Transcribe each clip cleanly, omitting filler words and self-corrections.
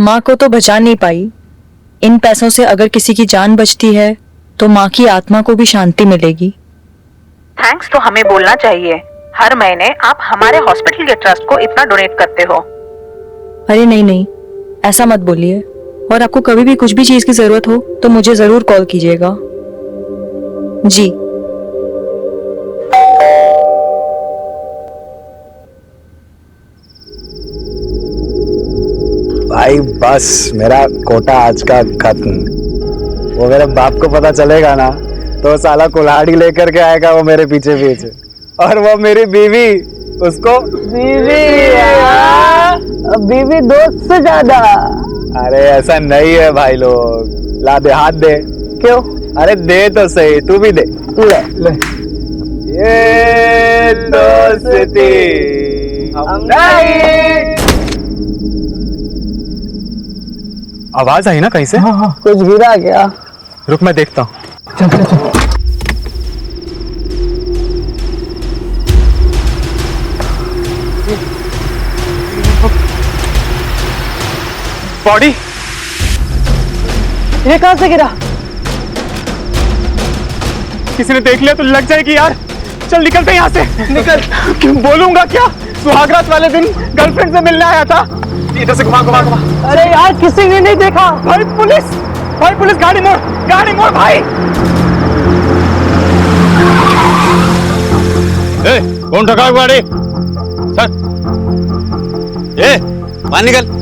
माँ को तो बचा नहीं पाई। इन पैसों से अगर किसी की जान बचती है तो माँ की आत्मा को भी शांति मिलेगी। थैंक्स तो हमें बोलना चाहिए। हर महीने आप हमारे हॉस्पिटल के ट्रस्ट को इतना डोनेट करते हो। अरे नहीं नहीं, ऐसा मत बोलिए। और आपको कभी भी कुछ भी चीज की जरूरत हो तो मुझे जरूर कॉल कीजिएगा। जी। भाई बस मेरा कोटा आज का खत्म। वो मेरे बाप को पता चलेगा ना तो साला कुल्हाड़ी लेकर के आएगा वो मेरे पीछे पीछे। और वो मेरी बीवी, उसको बीवी दोस्त से ज्यादा। अरे ऐसा नहीं है भाई लोग। ला दे, हाथ दे। क्यों? अरे दे तो सही, तू भी दे। ले ले। ये दोस्ती हम नहीं। आवाज आई ना कहीं से? हाँ, कुछ गिरा क्या? रुक मैं देखता हूँ। चल चल चल। बॉडी ये कहाँ से गिरा? किसी ने देख लिया तो लग जाएगी यार। चल निकलते यहाँ से। निकल। क्यों बोलूंगा क्या? सुहागरात वाले दिन गर्लफ्रेंड से मिलने आया था। इधर से घुमा घुमा घुमा। अरे यार किसी ने नहीं देखा। भाई पुलिस गाड़ी मोड़ भाई। ए, कौन ठगा गाड़ी? सर ए बाहर निकल।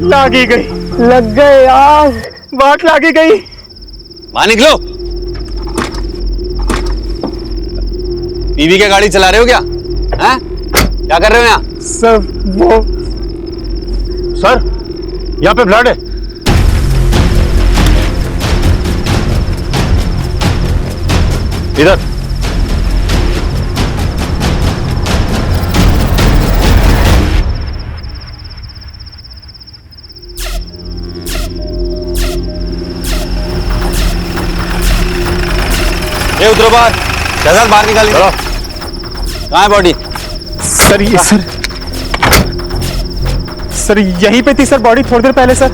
लागी गई। लग गए यार। बात लागी गई। बाहर निकलो। बीवी क्या गाड़ी चला रहे हो क्या? हैं? क्या कर रहे हो यहाँ? सर वो सर यहाँ पे ब्लड है। इधर। ये उतरो बाहर। शहजाद बाहर निकालिए। चलो। कहाँ है बॉडी? सर ये सर यहीं पे थी सर बॉडी थोड़ी देर पहले सर।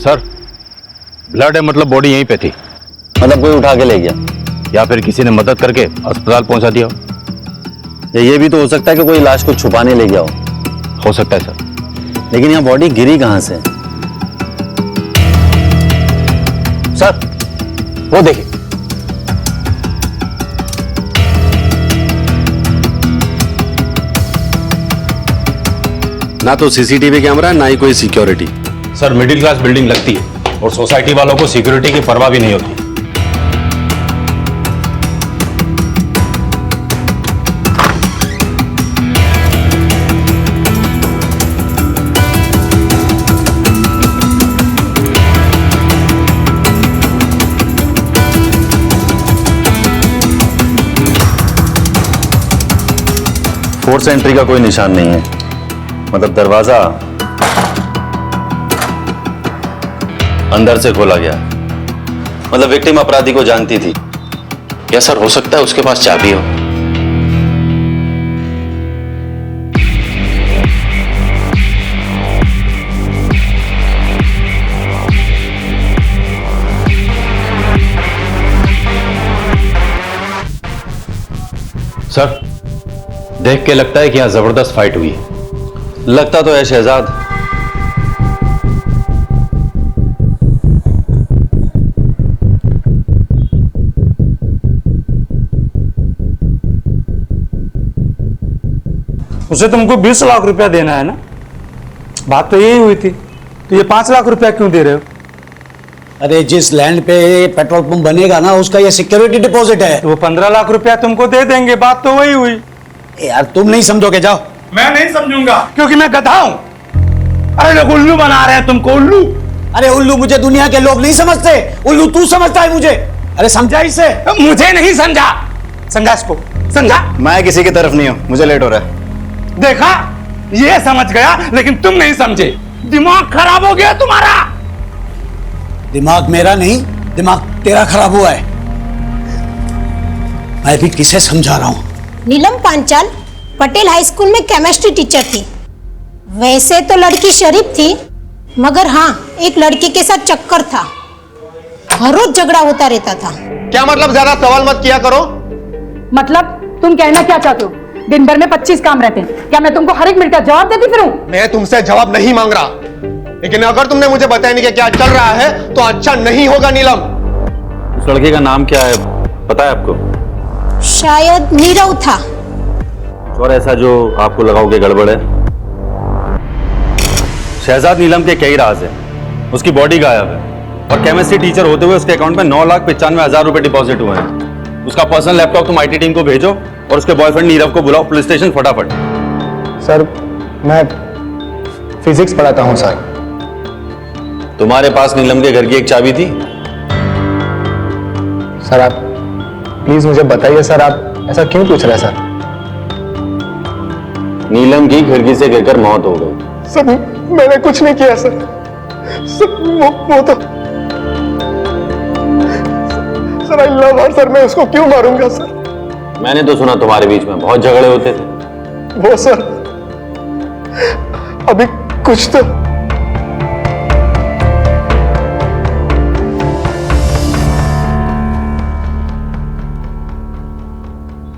सर ब्लड है मतलब बॉडी यहीं पे थी। मतलब कोई उठा के ले गया या फिर किसी ने मदद करके अस्पताल पहुंचा दिया हो। या ये भी तो हो सकता है कि कोई लाश को छुपाने ले गया हो सकता है सर। लेकिन यहाँ बॉडी गिरी कहाँ से? सर वो देखिए। ना तो सीसीटीवी कैमरा ना ही कोई security. Sir middle class building लगती है और सोसाइटी वालों को सिक्योरिटी की परवाह भी नहीं होती। फोर्स एंट्री का कोई निशान नहीं है। मतलब दरवाजा अंदर से खोला गया। मतलब विक्टिम अपराधी को जानती थी। क्या सर हो सकता है उसके पास चाबी हो? सर देख के लगता है कि यहां जबरदस्त फाइट हुई है। लगता तो है शहजाद। उसे तुमको 20 लाख रुपया देना है ना? बात तो यही हुई थी। तो ये 5 लाख रुपया क्यों दे रहे हो? अरे जिस लैंड पे पेट्रोल पंप बनेगा ना उसका ये सिक्योरिटी डिपॉजिट है। तो वो 15 लाख रुपया तुमको दे देंगे। बात तो वही हुई। यार तुम नहीं समझोगे, जाओ। मैं नहीं समझूंगा क्योंकि मैं गधा हूं। अरे लोग उल्लू बना रहे हैं तुमको, उल्लू। अरे उल्लू मुझे दुनिया के लोग नहीं समझते, उल्लू तू समझता है मुझे। अरे समझा इसे? मुझे नहीं समझा। समझा इसको, समझा। मैं किसी की तरफ नहीं हूँ, मुझे लेट हो रहा है। देखा, ये समझ गया लेकिन तुम नहीं समझे। दिमाग खराब हो गया तुम्हारा। दिमाग मेरा नहीं, दिमाग तेरा खराब हुआ है। मैं भी किसे समझा रहा हूं। नीलम पांचाल, पटेल हाई स्कूल में केमिस्ट्री टीचर थी। वैसे तो लड़की शरीफ थी, मगर हाँ एक लड़के के साथ चक्कर था। हर रोज झगड़ा होता रहता था। क्या मतलब? ज्यादा सवाल मत किया करो। मतलब तुम कहना क्या चाहते हो? दिन भर में 25 काम रहते हैं, क्या मैं तुमको हर एक मिनट का जवाब देती फिरूं? मैं तुमसे जवाब नहीं मांग रहा, लेकिन अगर तुमने मुझे बताया नहीं कि क्या चल रहा है तो अच्छा नहीं होगा नीलम। उस लड़के का नाम क्या है, पता है आपको? शायद नीरव था। और ऐसा जो आपको लगाओ कि गड़बड़ है? शहजाद नीलम के कई राज है। उसकी बॉडी गायब है और केमिस्ट्री टीचर होते हुए उसके अकाउंट में 9,95,000 रुपए डिपॉजिट हुए हैं। उसका पर्सनल लैपटॉप तुम IT टीम को भेजो और उसके बॉयफ्रेंड नीरव को बुलाओ पुलिस स्टेशन फटाफट। सर मैं फिजिक्स पढ़ाता हूँ सर। तुम्हारे पास नीलम के घर की एक चाबी थी? सर आप प्लीज मुझे बताइए सर, आप ऐसा क्यों पूछ रहे हैं सर? नीलम की खिड़की से गिरकर मौत हो गई। सर मैंने कुछ नहीं किया सर। वो तो sir I love her sir, मैं उसको क्यों मारूंगा सर? मैंने तो सुना तुम्हारे बीच में बहुत झगड़े होते थे। वो सर अभी कुछ तो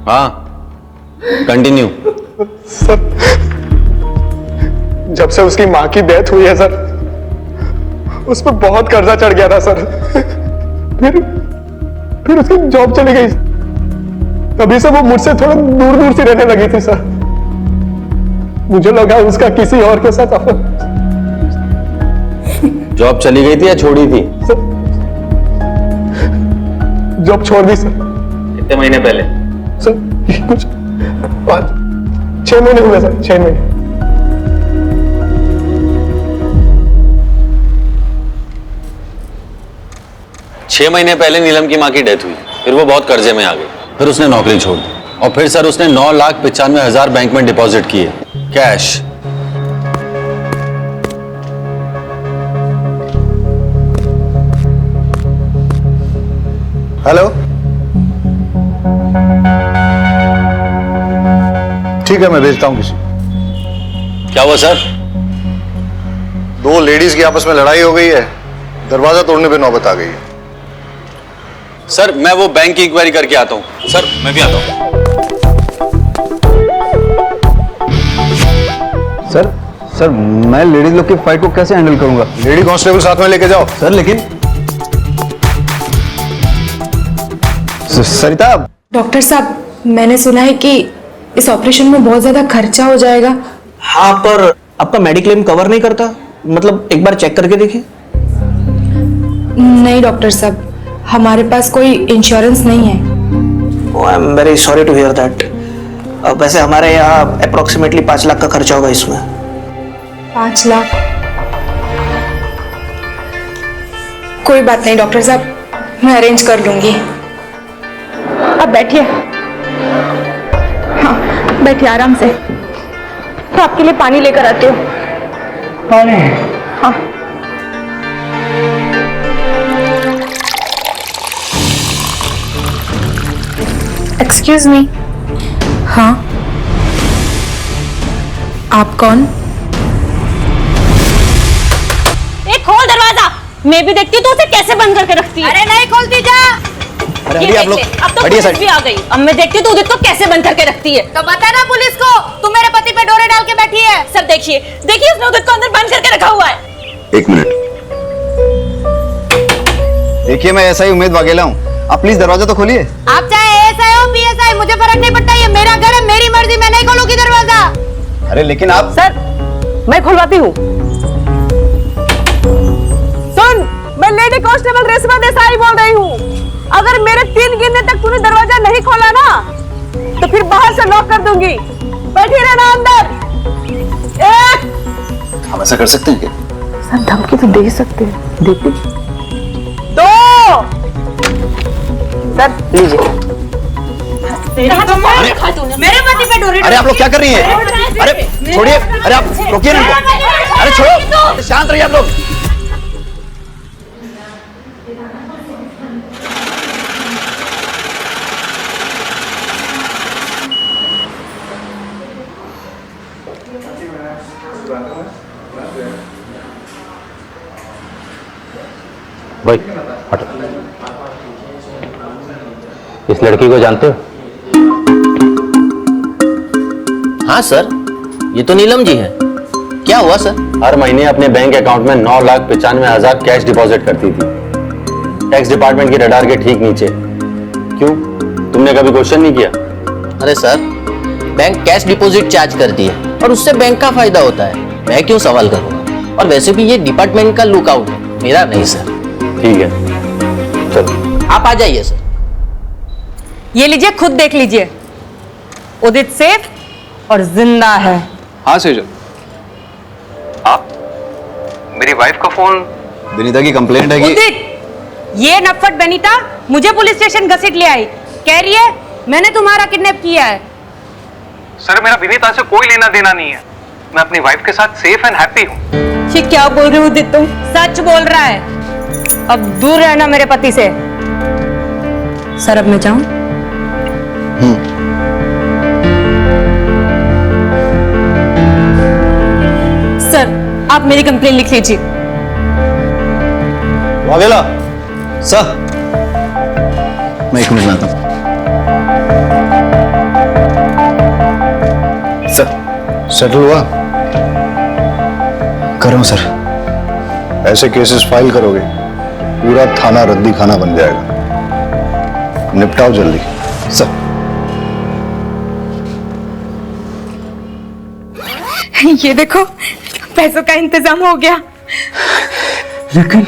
हाँ कंटिन्यू। सर जब से उसकी मां की डेथ हुई है सर, उस पर बहुत कर्जा चढ़ गया था सर। फिर उसकी जॉब चली गई, तभी से वो मुझसे थोड़ा दूर दूर से रहने लगी थी सर। मुझे लगा उसका किसी और के साथ जॉब चली गई थी या छोड़ी थी? सर जॉब छोड़ दी सर। कितने महीने पहले? सर कुछ 6 महीने हुए सर, 6 महीने। छह महीने पहले नीलम की मां की डेथ हुई, फिर वो बहुत कर्जे में आ गई, फिर उसने नौकरी छोड़ दी और फिर सर उसने 9,95,000 बैंक में डिपॉजिट किए कैश। हेलो, ठीक है मैं भेजता हूँ किसी। क्या हुआ सर? 2 लेडीज की आपस में लड़ाई हो गई है, दरवाजा तोड़ने पे नौबत आ गई है। सर मैं वो बैंक की इंक्वायरी करके आता हूँ। सर मैं भी आता हूँ। सर मैं लेडीज लोग की फाइट को कैसे हैंडल करूंगा? लेडी कांस्टेबल साथ में लेके जाओ। सर लेकिन सरिता। डॉक्टर साहब मैंने सुना है कि इस ऑपरेशन में बहुत ज्यादा खर्चा हो जाएगा। हाँ पर आपका मेडिक्लेम कवर नहीं करता, मतलब एक बार चेक करके देखिए। नहीं डॉक्टर साहब, हमारे पास कोई इंश्योरेंस नहीं है। I am very sorry to hear that. वैसे हमारे यहाँ अप्रोक्सीमेटली 5 लाख का खर्चा होगा इसमें। 5 लाख? कोई बात नहीं डॉक्टर साहब, मैं अरेंज कर लूंगी। अब बैठिए। हाँ बैठिए आराम से। तो आपके लिए पानी लेकर आती हूँ। पानी? हाँ। Excuse me. हाँ आप कौन? खोल दरवाजा। मैं भी देखती हूँ तो उसे कैसे बंद करके रखती है। अरे नहीं खोलती जा। अरे आप लोग अब तो पुलिस भी आ गई। अब मैं देखती हूँ तो उदित को कैसे बंद करके रखती है। तो बता ना पुलिस को, तू मेरे पति पे डोरे डाल के बैठी है। सर देखिए देखिए उसने उदित को अंदर बंद करके रखा हुआ है। 1 मिनट। देखिए मैं ऐसा ही उम्मीद वाघेला हूँ, आप प्लीज दरवाजा तो खोलिए। आप चाहे एसआई हो पीएसआई, मुझे फर्क नहीं पड़ता, ये मेरा घर है, मेरी मर्जी, मैं नहीं खोलूंगी दरवाजा। अरे लेकिन आप। सर मैं खुलवाती हूँ। सुन, मैं लेडी कांस्टेबल रेशमा देसाई बोल रही हूँ। अगर मेरे 3 गिनने तक तूने दरवाजा नहीं खोला ना तो फिर बाहर से लॉक कर दूंगी। बैठी रहना अंदर। 1। हम ऐसा कर सकते हैं क्या? सर धमकी तो दे सकते हैं, देते। 2। सर लीजिए। मेरे पति पे डोरे। अरे आप लोग क्या कर रही हैं? अरे छोड़िए, अरे आप रोकिए ना इनको। अरे छोड़ो, शांत रहिए आप लोग। भाई हटो। इस लड़की को जानते हो? हाँ सर, ये तो नीलम जी है। क्या हुआ सर? हर महीने अपने बैंक अकाउंट में 9,95,000 कैश डिपॉजिट करती थी, टैक्स डिपार्टमेंट की रडार के ठीक नीचे। क्यों, तुमने कभी क्वेश्चन नहीं किया? अरे sir, bank cash deposit charge करती है और उससे बैंक का फायदा होता है, मैं क्यों सवाल करूंगा? और वैसे भी ये डिपार्टमेंट का लुकआउट है, मेरा नहीं सर। ठीक है, चलो आप आ जाइए सर। ये लीजिए, खुद देख लीजिए। उदित सेफ और जिंदा है। हाँ सेजल, आप मेरी वाइफ का फोन। विनीता की कंप्लेंट है कि उदित, ये नफट बनीता मुझे पुलिस स्टेशन घसीट ले आई, कह रही है मैंने तुम्हारा किडनैप किया है। सर, मेरा विनीता से कोई लेना देना नहीं है। मैं अपनी वाइफ के साथ सेफ एंड हैप्पी हूँ। ये क्या बोल रहे हो उदित तुम? सच बोल रहा है। अब दूर रहना मेरे पति से। सर अब मैं जाऊं? सर आप मेरी कंप्लेन लिख लीजिए। वाघेला सर, मैं 1 मिनट में आता हूं। सर सेटल हुआ? करो सर। ऐसे केसेस फाइल करोगे पूरा थाना रद्दी खाना बन जाएगा, निपटाओ जल्दी सर। ये देखो, पैसों का इंतजाम हो गया। लेकिन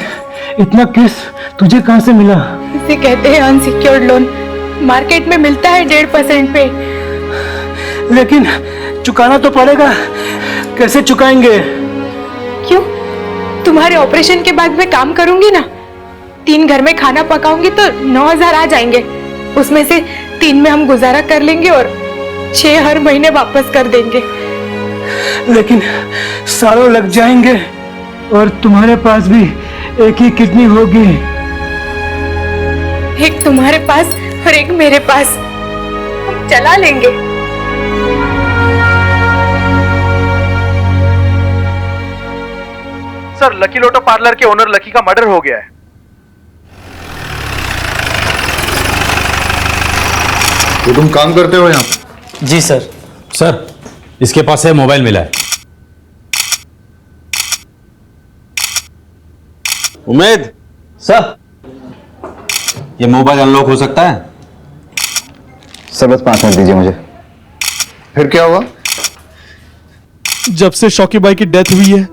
इतना केस तुझे कहां से मिला? इसे कहते हैं अनसिक्योर्ड लोन। मार्केट में मिलता है 1.5% पे। लेकिन चुकाना तो पड़ेगा, कैसे चुकाएंगे? क्यों? तुम्हारे ऑपरेशन के बाद मैं काम करूंगी ना, 3 घर में खाना पकाऊंगी तो 9,000 आ जाएंगे। उसमें से 3 में हम गुजारा कर लेंगे और 6 हर महीने वापस कर देंगे। लेकिन सालों लग जाएंगे और तुम्हारे पास भी एक ही किडनी होगी। एक तुम्हारे पास और एक मेरे पास, हम चला लेंगे। सर, लकी लोटो पार्लर के ओनर लकी का मर्डर हो गया है। तो तुम काम करते हो यहाँ पे? जी सर। सर, इसके पास से मोबाइल मिला है। उमेद सर, ये मोबाइल अनलॉक हो सकता है? सर बस 5 मिनट दीजिए मुझे। फिर क्या हुआ? जब से शौकी भाई की डेथ हुई है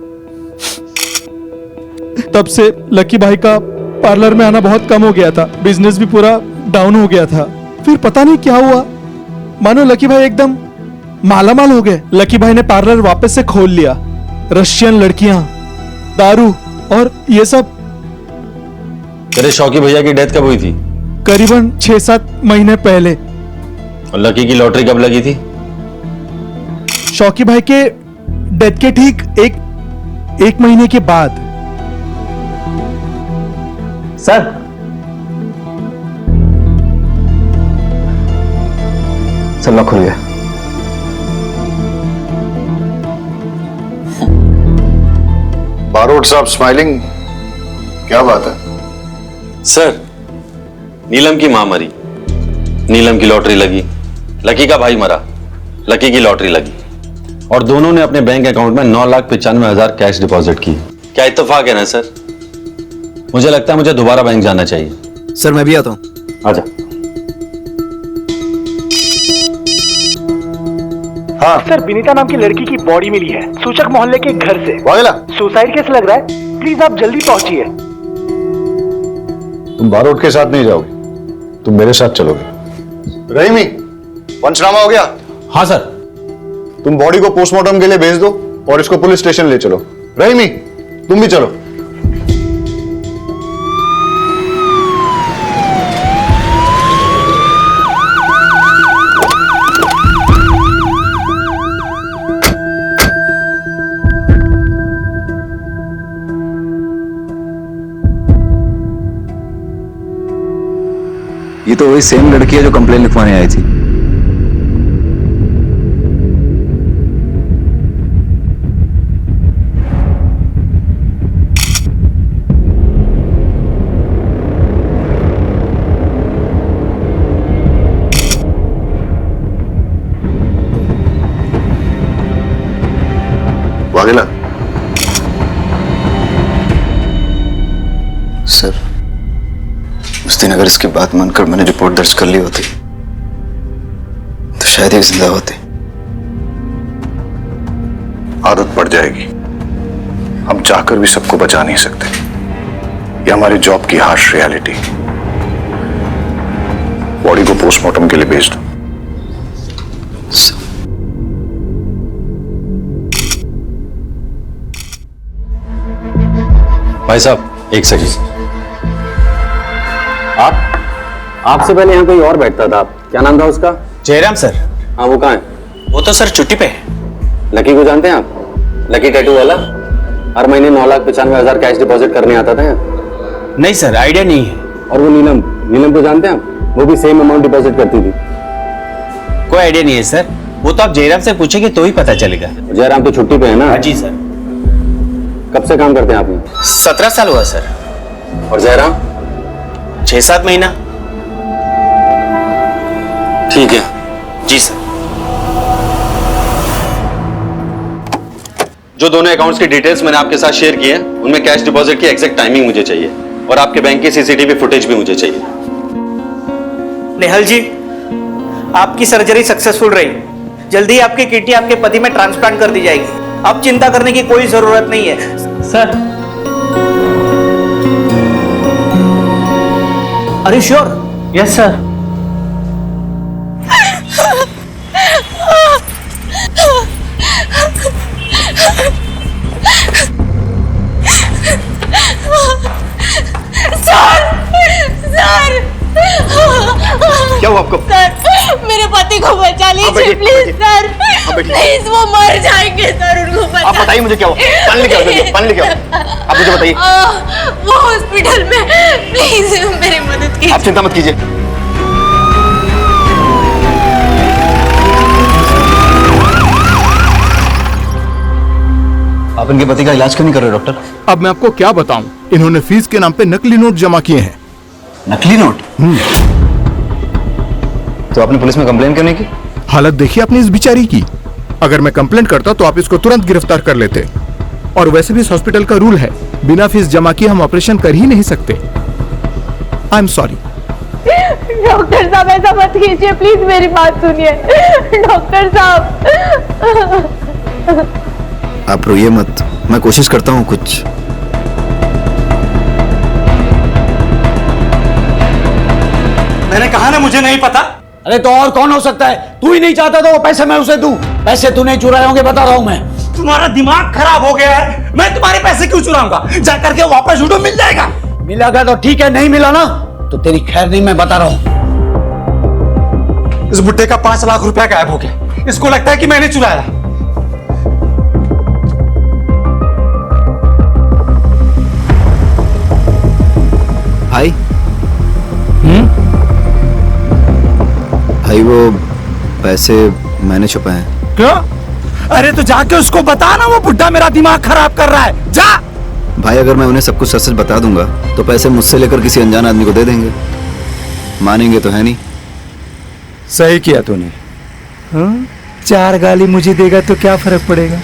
तब से लकी भाई का पार्लर में आना बहुत कम हो गया था, बिजनेस भी पूरा डाउन हो गया था। फिर पता नहीं क्या हुआ, मानो लकी भाई एकदम मालामाल हो गए। लकी भाई ने पार्लर वापस से खोल लिया। रशियन लड़कियां, दारू और ये सब। तेरे शौकी भैया की डेथ कब हुई थी? करीबन 6-7 महीने पहले। और लकी की लॉटरी कब लगी थी? शौकी भाई के डेथ के ठीक एक महीने के बाद। सर सर लॉक खुल गया। बारोट साहब स्माइलिंग, क्या बात है? सर, नीलम की मां मरी, नीलम की लॉटरी लगी, लकी का भाई मरा, लकी की लॉटरी लगी, और दोनों ने अपने बैंक अकाउंट में 9,95,000 कैश डिपॉजिट की। क्या इत्तेफाक है ना सर? मुझे लगता है मुझे दोबारा बैंक जाना चाहिए। सर मैं भी आता हूं। आजा। हाँ सर, विनीता नाम की लड़की की बॉडी मिली है सूचक मोहल्ले के घर से। वाघेला, सुसाइड केस लग रहा है, प्लीज आप जल्दी पहुंचिए। तुम बारोट के साथ नहीं जाओगे, तुम मेरे साथ चलोगे। रहीमी, पंचनामा हो गया? हाँ सर। तुम बॉडी को पोस्टमार्टम के लिए भेज दो और इसको पुलिस स्टेशन ले चलो। रहीमी, तुम भी चलो। ये तो वही सेम लड़की है जो कंप्लेन लिखवाने आई थी। सर, उस दिन अगर इसकी बात मानकर मैंने रिपोर्ट दर्ज कर ली होती तो शायद ये जिंदा होती। आदत पड़ जाएगी। हम चाहकर भी सबको बचा नहीं सकते। ये हमारी जॉब की हार्श रियलिटी। बॉडी को पोस्टमार्टम के लिए भेज दो। भाई साहब एक सेकंड। आपसे पहले यहाँ कोई और बैठता था, क्या नाम था उसका? जयराम सर। हाँ, वो कहाँ है? वो तो सर छुट्टी पे है। लकी को जानते हैं आप? लकी टैटू वाला, हर महीने 9,95,000 कैश डिपॉजिट करने आता था यहाँ। नहीं सर, आइडिया नहीं है। और वो नीलम, नीलम को जानते हैं आप? वो भी सेम अमाउंट डिपॉजिट करती थी। कोई आइडिया नहीं है सर, वो तो आप जयराम से पूछेंगे तो ही पता चलेगा। जयराम तो छुट्टी पे है ना? जी सर। कब से काम करते हैं आप यहाँ? 17 साल हुआ सर। और जयराम? 6-7 महीना। ठीक है। जी सर। जो दोनों अकाउंट्स की डिटेल्स मैंने आपके साथ शेयर की है, उनमें कैश डिपॉजिट की एग्जैक्ट टाइमिंग मुझे चाहिए और आपके बैंक की सीसीटीवी फुटेज भी मुझे चाहिए। नेहल जी, आपकी सर्जरी सक्सेसफुल रही। जल्दी आपकी किडनी आपके पति में ट्रांसप्लांट कर दी जाएगी। अब चिंता करने की कोई जरूरत नहीं है sir. Are you sure? Yes sir. क्या हुआ आपको? सर, मेरे पति को बचा लीजिए प्लीज सर। प्लीज, वो मर जाएंगे सर, उनको बचा। आप बताइए मुझे क्या हुआ? पानी लेके आओ, पानी लेके आओ। आप मुझे बताइए। वो हॉस्पिटल में, प्लीज मेरी मदद कीजिए। आप चिंता मत कीजिए। आप इनके पति का इलाज क्यों नहीं कर रहे डॉक्टर? अब मैं आपको क्या बताऊं, इन्होंने फीस के नाम पे नकली नोट जमा किए हैं। नकली नोट? तो आपने पुलिस में कंप्लेन क्यों नहीं की? हालत देखिए आपने इस बेचारी की। अगर मैं कंप्लेंट करता तो आप इसको तुरंत गिरफ्तार कर लेते। और वैसे भी इस हॉस्पिटल का रूल है, बिना फीस जमा किए हम ऑपरेशन कर ही नहीं सकते। I am sorry. डॉक्टर साहब, ऐसा मत कीजिए प्लीज, मेरी बात सुनिए डॉक्टर साहब। आप रोइए मत, मैं कोशिश करता हूँ कुछ। मैंने कहा ना मुझे नहीं पता। अरे तो और कौन हो सकता है? तू ही नहीं चाहता तो वो पैसे मैं उसे दूं। पैसे तू नहीं चुराए होंगे, बता रहा हूं मैं। तुम्हारा दिमाग खराब हो गया है। मैं तुम्हारे पैसे क्यों चुराऊंगा? जा करके वापस उठो, मिल जाएगा। मिलेगा तो ठीक है, नहीं मिला ना तो तेरी खैर नहीं, मैं बता रहा हूं। इस बुड्ढे का 5 लाख रुपया गायब हो गया। इसको लगता है कि मैंने चुराया। भाई भाई, वो पैसे मैंने छुपाए हैं। क्यों? अरे तो जाके उसको बता ना, वो बुड्ढा मेरा दिमाग खराब कर रहा है। जा। भाई, अगर मैं उन्हें सब कुछ सच सच बता दूंगा तो पैसे मुझसे लेकर किसी अनजान आदमी को दे देंगे। मानेंगे तो है नहीं। सही किया तूने। 4 गाली मुझे देगा तो क्या फर्क पड़ेगा?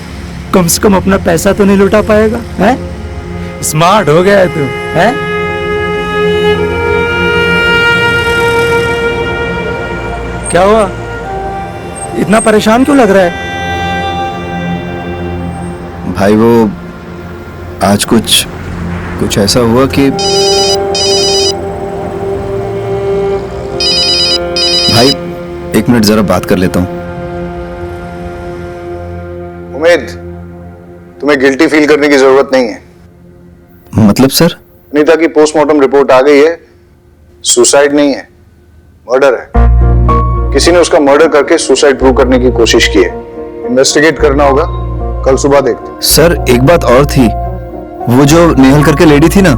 कम से कम अपना पैसा तो नहीं लौटा पाएगा। है? स्मार्ट हो गया है तू। है? क्या हुआ? इतना परेशान क्यों लग रहा है? भाई, वो आज कुछ ऐसा हुआ कि भाई, 1 मिनट जरा बात कर लेता हूं। उम्मीद, तुम्हें गिल्टी फील करने की जरूरत नहीं है। मतलब सर? अनीता की पोस्टमार्टम रिपोर्ट आ गई है। सुसाइड नहीं है, मर्डर है। किसी ने उसका मर्डर करके सुसाइड प्रूव करने की कोशिश की है। इन्वेस्टिगेट करना होगा, कल सुबह देखते। सर, एक बात और थी, वो जो नेहल करके लेडी थी ना।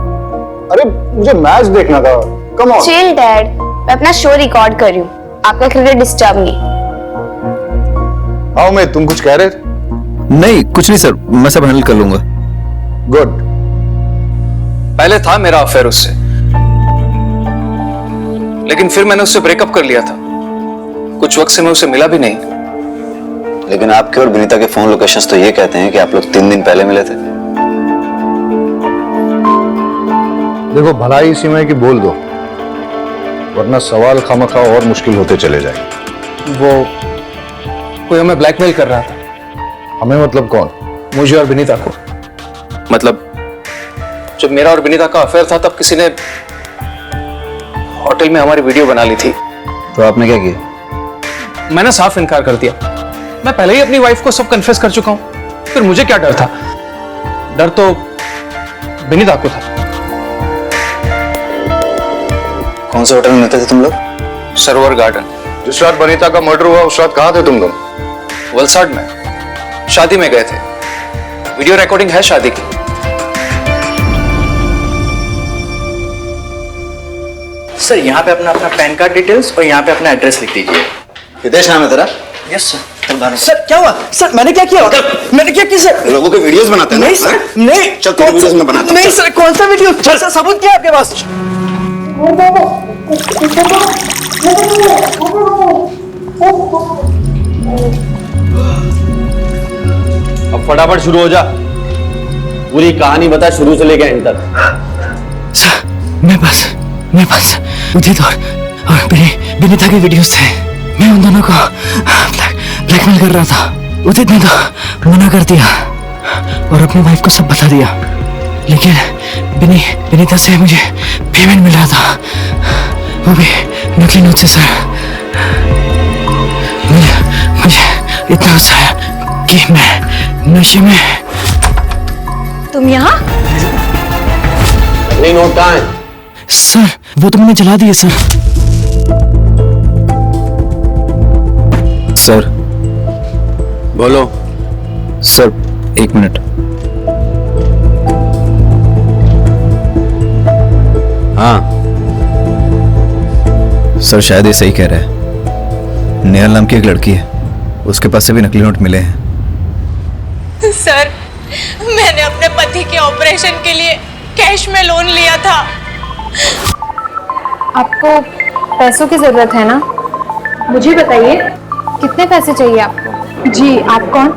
अरे मुझे मैच देखना था। Come on. चिल डैड, मैं अपना शो रिकॉर्ड कर रही हूँ, आपका क्रिकेट डिस्टर्ब नहीं। हाँ उमेद, तुम कुछ कह रहे थे? नहीं, कुछ नहीं सर, मैं सब हैंडल कर लूंगा। गुड। पहले था मेरा अफेयर उससे, लेकिन फिर मैंने उससे ब्रेकअप कर लिया था। कुछ वक्त से मैं उसे मिला भी नहीं। लेकिन आपके और विनीता के फोन लोकेशंस तो ये कहते हैं कि आप लोग 3 दिन पहले मिले थे। देखो भलाई इसी में की बोल दो, वरना सवाल खामखा और मुश्किल होते चले जाएंगे। वो कोई हमें ब्लैकमेल कर रहा था। हमें मतलब कौन? मुझे और विनीता को। मतलब जब मेरा और विनीता का अफेयर था तब किसी ने होटल में हमारी वीडियो बना ली थी। तो आपने क्या किया? मैंने साफ इनकार कर दिया। मैं पहले ही अपनी वाइफ को सब कन्फेस कर चुका हूं। फिर मुझे क्या डर था? डर तो विनीता को था। कौन से होटल में रहते थे तुम लोग? सरोवर गार्डन। जिस रात वनिता का मर्डर हुआ उस रात कहाँ थे तुम लोग? वलसाड में शादी में गए थे। वीडियो रिकॉर्डिंग है शादी की। सर यहाँ पे अपना पैन कार्ड डिटेल्स और यहाँ पे अपना एड्रेस लिख दीजिए। हितेश नाम है तेरा? Yes sir. सर क्या हुआ? सर मैंने क्या किया? मैंने क्या किया सर? लोगों के वीडियोस बनाते हैं ना? नहीं सर, नहीं। चल तेरे वीडियोस में बनाता हूं। नहीं सर, कौन सा वीडियो? सर सबूत क्या है आपके पास? अब फटाफट शुरू हो जा, पूरी कहानी बता शुरू से लेकर एंड तक। सर मेरे पास उदित और विनीता के वीडियोस थे। मैं उन दोनों को ब्लैकमेल कर रहा था। उदित ने तो मना कर दिया और अपनी वाइफ को सब बता दिया, लेकिन विनीता से मुझे पेमेंट मिल रहा था, वो भी नकली नोट से। सर मुझे इतना गुस्सा आया कि मैं नशे में। तुम यहाँ? नकली नोट कहाँ है? सर वो तो मैंने जला दिए। सर बोलो। Sir 1 minute. हाँ सर शायद ये सही कह रहा है। नेहल नाम की एक लड़की है, उसके पास से भी नकली नोट मिले हैं। सर मैंने अपने पति के ऑपरेशन के लिए कैश में लोन लिया था। आपको पैसों की जरूरत है ना? मुझे बताइए कितने पैसे चाहिए आपको? जी आप कौन?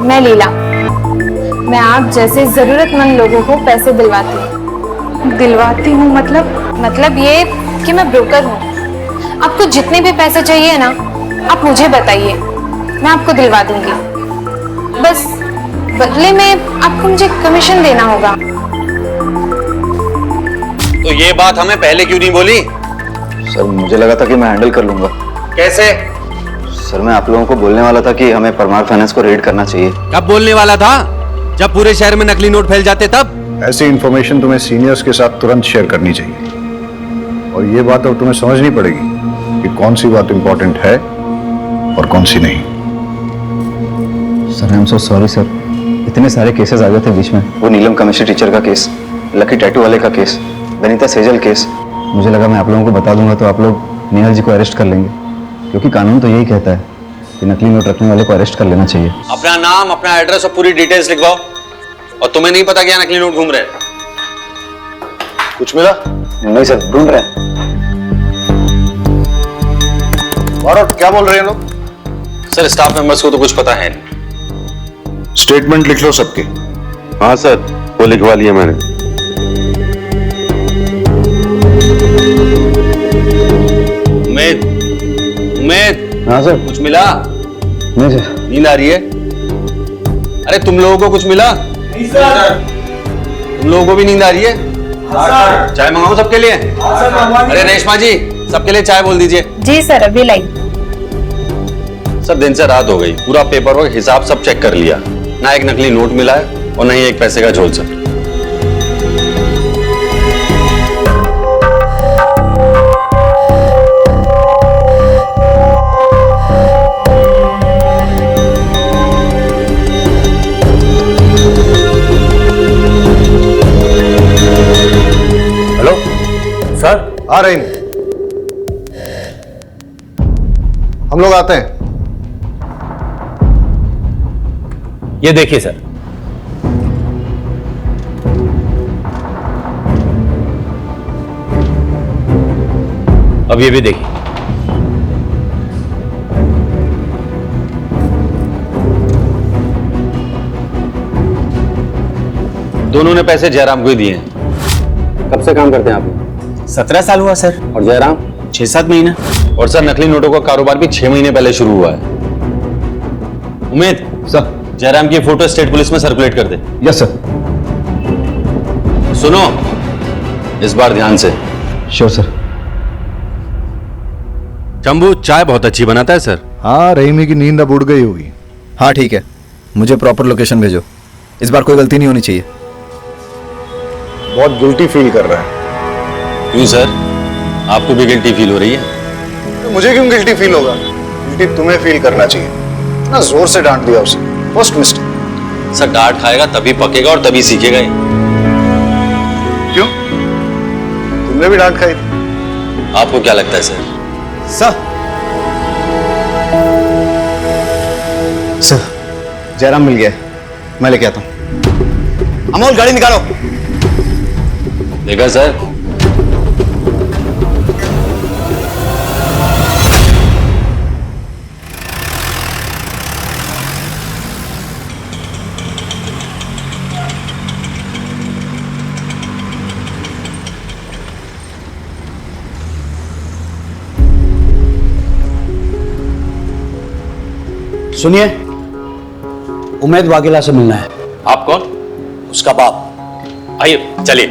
मैं लीला। मैं आप जैसे जरूरतमंद लोगों को पैसे दिलवाती हूँ। दिलवाती हूँ मतलब ये कि मैं ब्रोकर हूँ। आपको जितने भी पैसे चाहिए ना, आप मुझे बताइए, मैं आपको दिलवा दूंगी। बस बदले में आपको मुझे कमीशन देना होगा। तो ये बात हमें पहले क्यों नहीं बोली? सर मुझे लगा था कि मैं हैंडल कर लूंगा। कैसे? सर मैं आप लोगों को बोलने वाला था कि हमें परमार फाइनेंस को रेड करना चाहिए। कब बोलने वाला था? जब पूरे शहर में नकली नोट फैल जाते तब। ऐसी इंफॉर्मेशन तुम्हें सीनियर्स के साथ तुरंत शेयर करनी चाहिए, और ये बात अब तुम्हें समझनी पड़ेगी कि कौन सी बात इंपॉर्टेंट है और कौन सी नहीं। Sir I am so sorry sir, इतने सारे केसेस आ गए थे बीच में। वो नीलम केमिस्ट्री टीचर का केस, लकी टैटू वाले का केस, वनिता सेजल केस। मुझे लगा मैं आप लोगों को बता दूंगा तो आप लोग नेहल जी को अरेस्ट कर लेंगे, क्योंकि कानून तो यही कहता है कि नकली नोट रखने वाले को अरेस्ट कर लेना चाहिए। अपना नाम, अपना एड्रेस और पूरी डिटेल्स लिखवाओ। और तुम्हें नहीं पता क्या नकली नोट घूम रहे? कुछ मिला? नहीं सर, ढूंढ रहे हैं। और क्या बोल रहे हैं लोग? सर स्टाफ मेंबर्स को तो कुछ पता है नहीं। स्टेटमेंट लिख लो सबके। हाँ सर, वो लिखवा लिया मैंने। उमेद हाँ सर। कुछ मिला? नहीं सर। नींद आ रही है? अरे तुम लोगों को कुछ मिला? नहीं सर। तुम लोगों को भी नींद आ रही है? सर। चाय मंगाऊं सबके लिए? अरे रेशमा जी, सबके लिए चाय बोल दीजिए। जी सर अभी लाई। सर दिन से रात हो गई, पूरा पेपर वर्क हिसाब सब चेक कर लिया, ना एक नकली नोट मिला है और ना ही एक पैसे का झोल। सर हेलो सर, आ रहे हैं, हम लोग आते हैं। ये देखिए सर, अब ये भी देखिए। दोनों ने पैसे जयराम को ही दिए हैं। कब से काम करते हैं आप? 17 साल हुआ सर। और जयराम? 6-7 महीना। और सर नकली नोटों का कारोबार भी 6 महीने पहले शुरू हुआ है। उमेद सर। जयराम की फोटो स्टेट पुलिस में सर्कुलेट कर दे। Yes sir. सुनो, इस बार ध्यान से। Sure sir. शंभू चाय बहुत अच्छी बनाता है सर। हाँ, रहीमी की नींद अब उड़ गई होगी। हाँ ठीक है, मुझे प्रॉपर लोकेशन भेजो, इस बार कोई गलती नहीं होनी चाहिए। बहुत गिल्टी फील कर रहा है। क्यों सर, आपको भी गिल्टी फील हो रही है? तो मुझे क्यों गिल्टी फील होगा? गिल्टी तुम्हें फील करना चाहिए। इतना जोर से डांट दिया उसे, फर्स्ट मिस्टेक। सर डांट खाएगा तभी पकेगा और तभी सीखेगा ही। क्यों, तुमने भी डांट खाई थी? आपको क्या लगता है सर? सर, जयराम मिल गया, मैं लेके आता हूँ। अमोल गाड़ी निकालो। देखा सर, सुनिए, उमेद वाघेला से मिलना है। आप कौन? उसका बाप। आइए चलिए।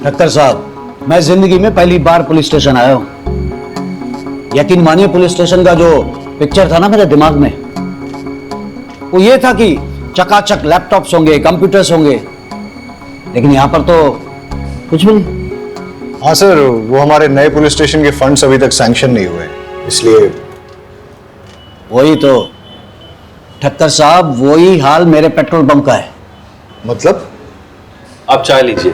डॉक्टर साहब, मैं जिंदगी में पहली बार पुलिस स्टेशन आया हूं। यकीन मानिए, पुलिस स्टेशन का जो पिक्चर था ना मेरे दिमाग में, वो ये था कि चकाचक लैपटॉप्स होंगे, कंप्यूटर्स होंगे, लेकिन यहां पर तो कुछ भी नहीं। हाँ सर, वो हमारे नए पुलिस स्टेशन के फंड्स अभी तक सैंक्शन नहीं हुए, इसलिए। वही तो ठक्कर साहब, वही हाल मेरे पेट्रोल पंप का है। मतलब? आप चाय लीजिए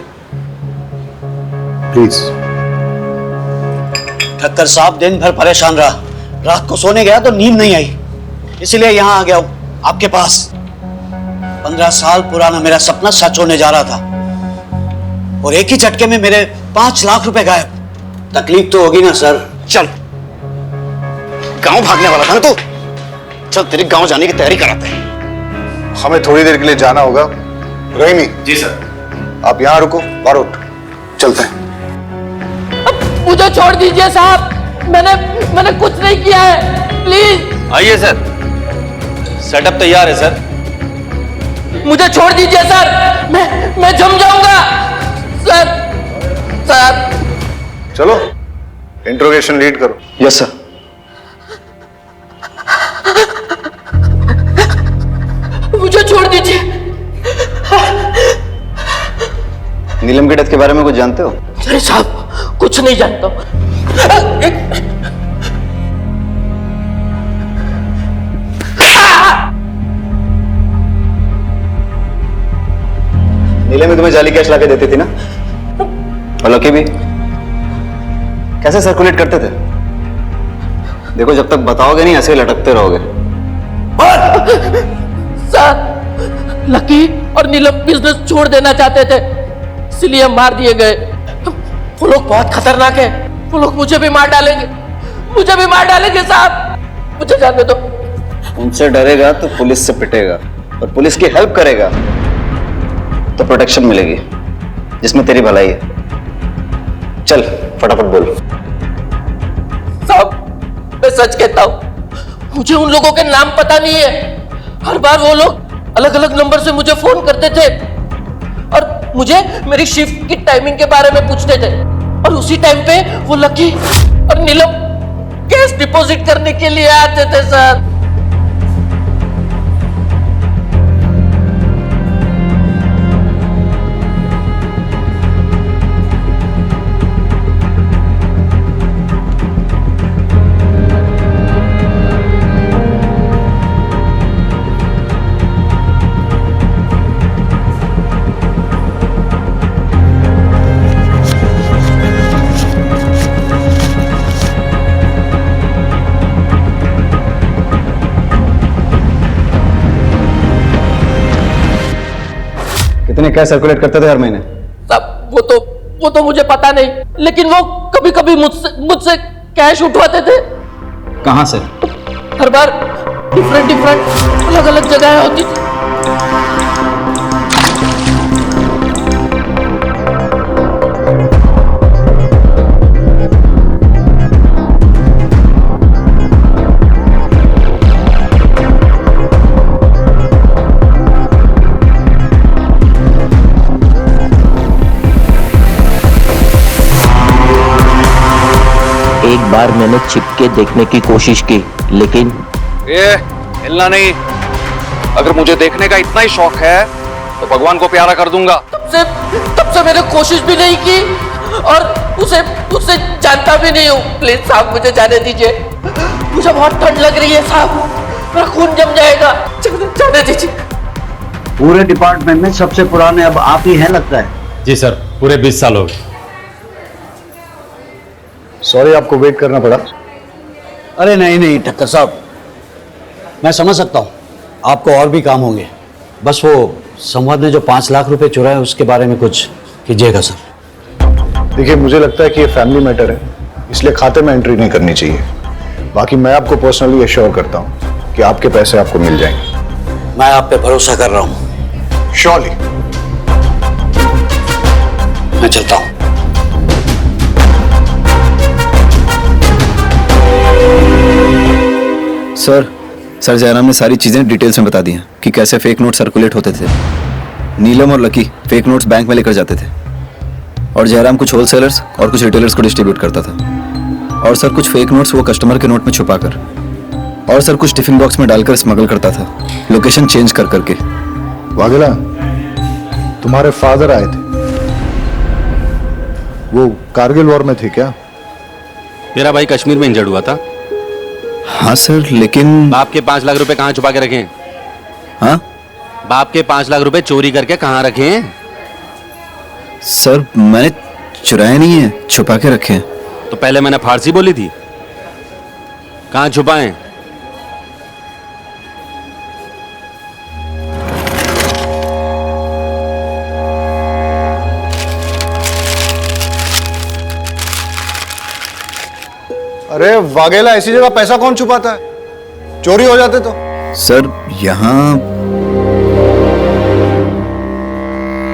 प्लीज। ठक्कर साहब, दिन भर परेशान रहा, रात को सोने गया तो नींद नहीं आई, इसलिए यहां आ गया हूं आपके पास। 15 साल पुराना मेरा सपना सच होने जा रहा था, और एक ही झटके में मेरे 5 लाख रुपए गायब। तकलीफ तो होगी ना सर। चल, गांव भागने वाला था ना तू? चल, तेरी गांव जाने की तैयारी कराते हैं। हमें थोड़ी देर के लिए जाना होगा। रहीमी। जी सर। आप यहाँ रुको, बारूद चलते हैं। मुझे छोड़ दीजिए साहब, मैंने कुछ नहीं किया है, प्लीज। आइए सर, सेटअप तैयार है सर। मुझे छोड़ दीजिए सर, मैं जम जाऊंगा सर। चलो, इंट्रोगेशन लीड करो। Yes sir. मुझे छोड़ दीजिए। नीलम की डेथ के बारे में कुछ जानते हो? अरे साहब, कुछ नहीं जानता। नीलम भी तुम्हें जाली कैश लाके देती थी ना? और लकी भी? कैसे सर्कुलेट करते थे? देखो, जब तक बताओगे नहीं ऐसे ही लटकते रहोगे। सर, लकी और नीलम बिजनेस छोड़ देना चाहते थे, इसलिए मार दिए गए। वो लोग बहुत खतरनाक है, वो लोग मुझे भी मार डालेंगे साहब, मुझे जाने दो। उनसे डरेगा तो पुलिस से पिटेगा, और पुलिस की हेल्प करेगा तो प्रोटेक्शन मिलेगी, जिसमें तेरी भलाई है। चल फटाफट बोल। साहब, मैं सच कहता हूं, मुझे उन लोगों के नाम पता नहीं है। हर बार वो लोग अलग अलग नंबर से मुझे फोन करते थे और मुझे मेरी शिफ्ट की टाइमिंग के बारे में पूछते थे, और उसी टाइम पे वो लकी और नीलम कैश डिपॉजिट करने के लिए आते थे सर। कितने कैश सर्कुलेट करते थे हर महीने? साहब, वो तो मुझे पता नहीं, लेकिन वो कभी कभी मुझसे कैश उठवाते थे। कहां से? हर बार डिफरेंट अलग अलग जगह होती थी। एक बार मैंने छिपके देखने की कोशिश की, लेकिन हिलना नहीं। अगर मुझे देखने का इतना ही शौक है तो भगवान को प्यारा कर दूंगा। तब से मैंने कोशिश भी नहीं की और उसे जानता भी नहीं हूँ। प्लीज साहब मुझे जाने दीजिए, मुझे बहुत ठंड लग रही है साहब, मेरा खून जम जाएगा, जाने दीजिए। पूरे डिपार्टमेंट में सबसे पुराने अब आप ही हैं लगता है। जी सर, पूरे 20 साल हो गए। सॉरी आपको वेट करना पड़ा। अरे नहीं ठक्कर साहब, मैं समझ सकता हूँ आपको और भी काम होंगे। बस वो संवाद ने जो 5 लाख रुपए चुराए उसके बारे में कुछ कीजिएगा सर। देखिए, मुझे लगता है कि ये फैमिली मैटर है, इसलिए खाते में एंट्री नहीं करनी चाहिए। बाकी मैं आपको पर्सनली एश्योर करता हूँ कि आपके पैसे आपको मिल जाएंगे। मैं आप पे भरोसा कर रहा हूँ। श्योरली। मैं चलता हूँ। सर जयराम ने सारी चीजें डिटेल्स में बता दी हैं कि कैसे फेक नोट सर्कुलेट होते थे। नीलम और लकी फेक नोट्स बैंक में लेकर जाते थे और जयराम कुछ होलसेलर्स और कुछ रिटेलर्स को डिस्ट्रीब्यूट करता था। और सर कुछ फेक नोट्स वो कस्टमर के नोट में छुपाकर, और सर कुछ टिफिन बॉक्स में डालकर स्मगल करता था, लोकेशन चेंज कर करके। वाघेला, तुम्हारे फादर आए थे, वो कारगिल वॉर में थे क्या? मेरा भाई कश्मीर में इंजर्ड हुआ था। हाँ सर, लेकिन बाप के 5 लाख रुपए कहाँ छुपा के रखे हैं? हाँ, बाप के 5 लाख रुपए चोरी करके कहाँ रखे हैं? सर मैंने चुराए नहीं है, छुपा के रखे हैं। तो पहले मैंने फारसी बोली थी, कहाँ छुपाए? अरे वाघेला, ऐसी जगह पैसा कौन छुपाता है? चोरी हो जाते तो। सर यहाँ।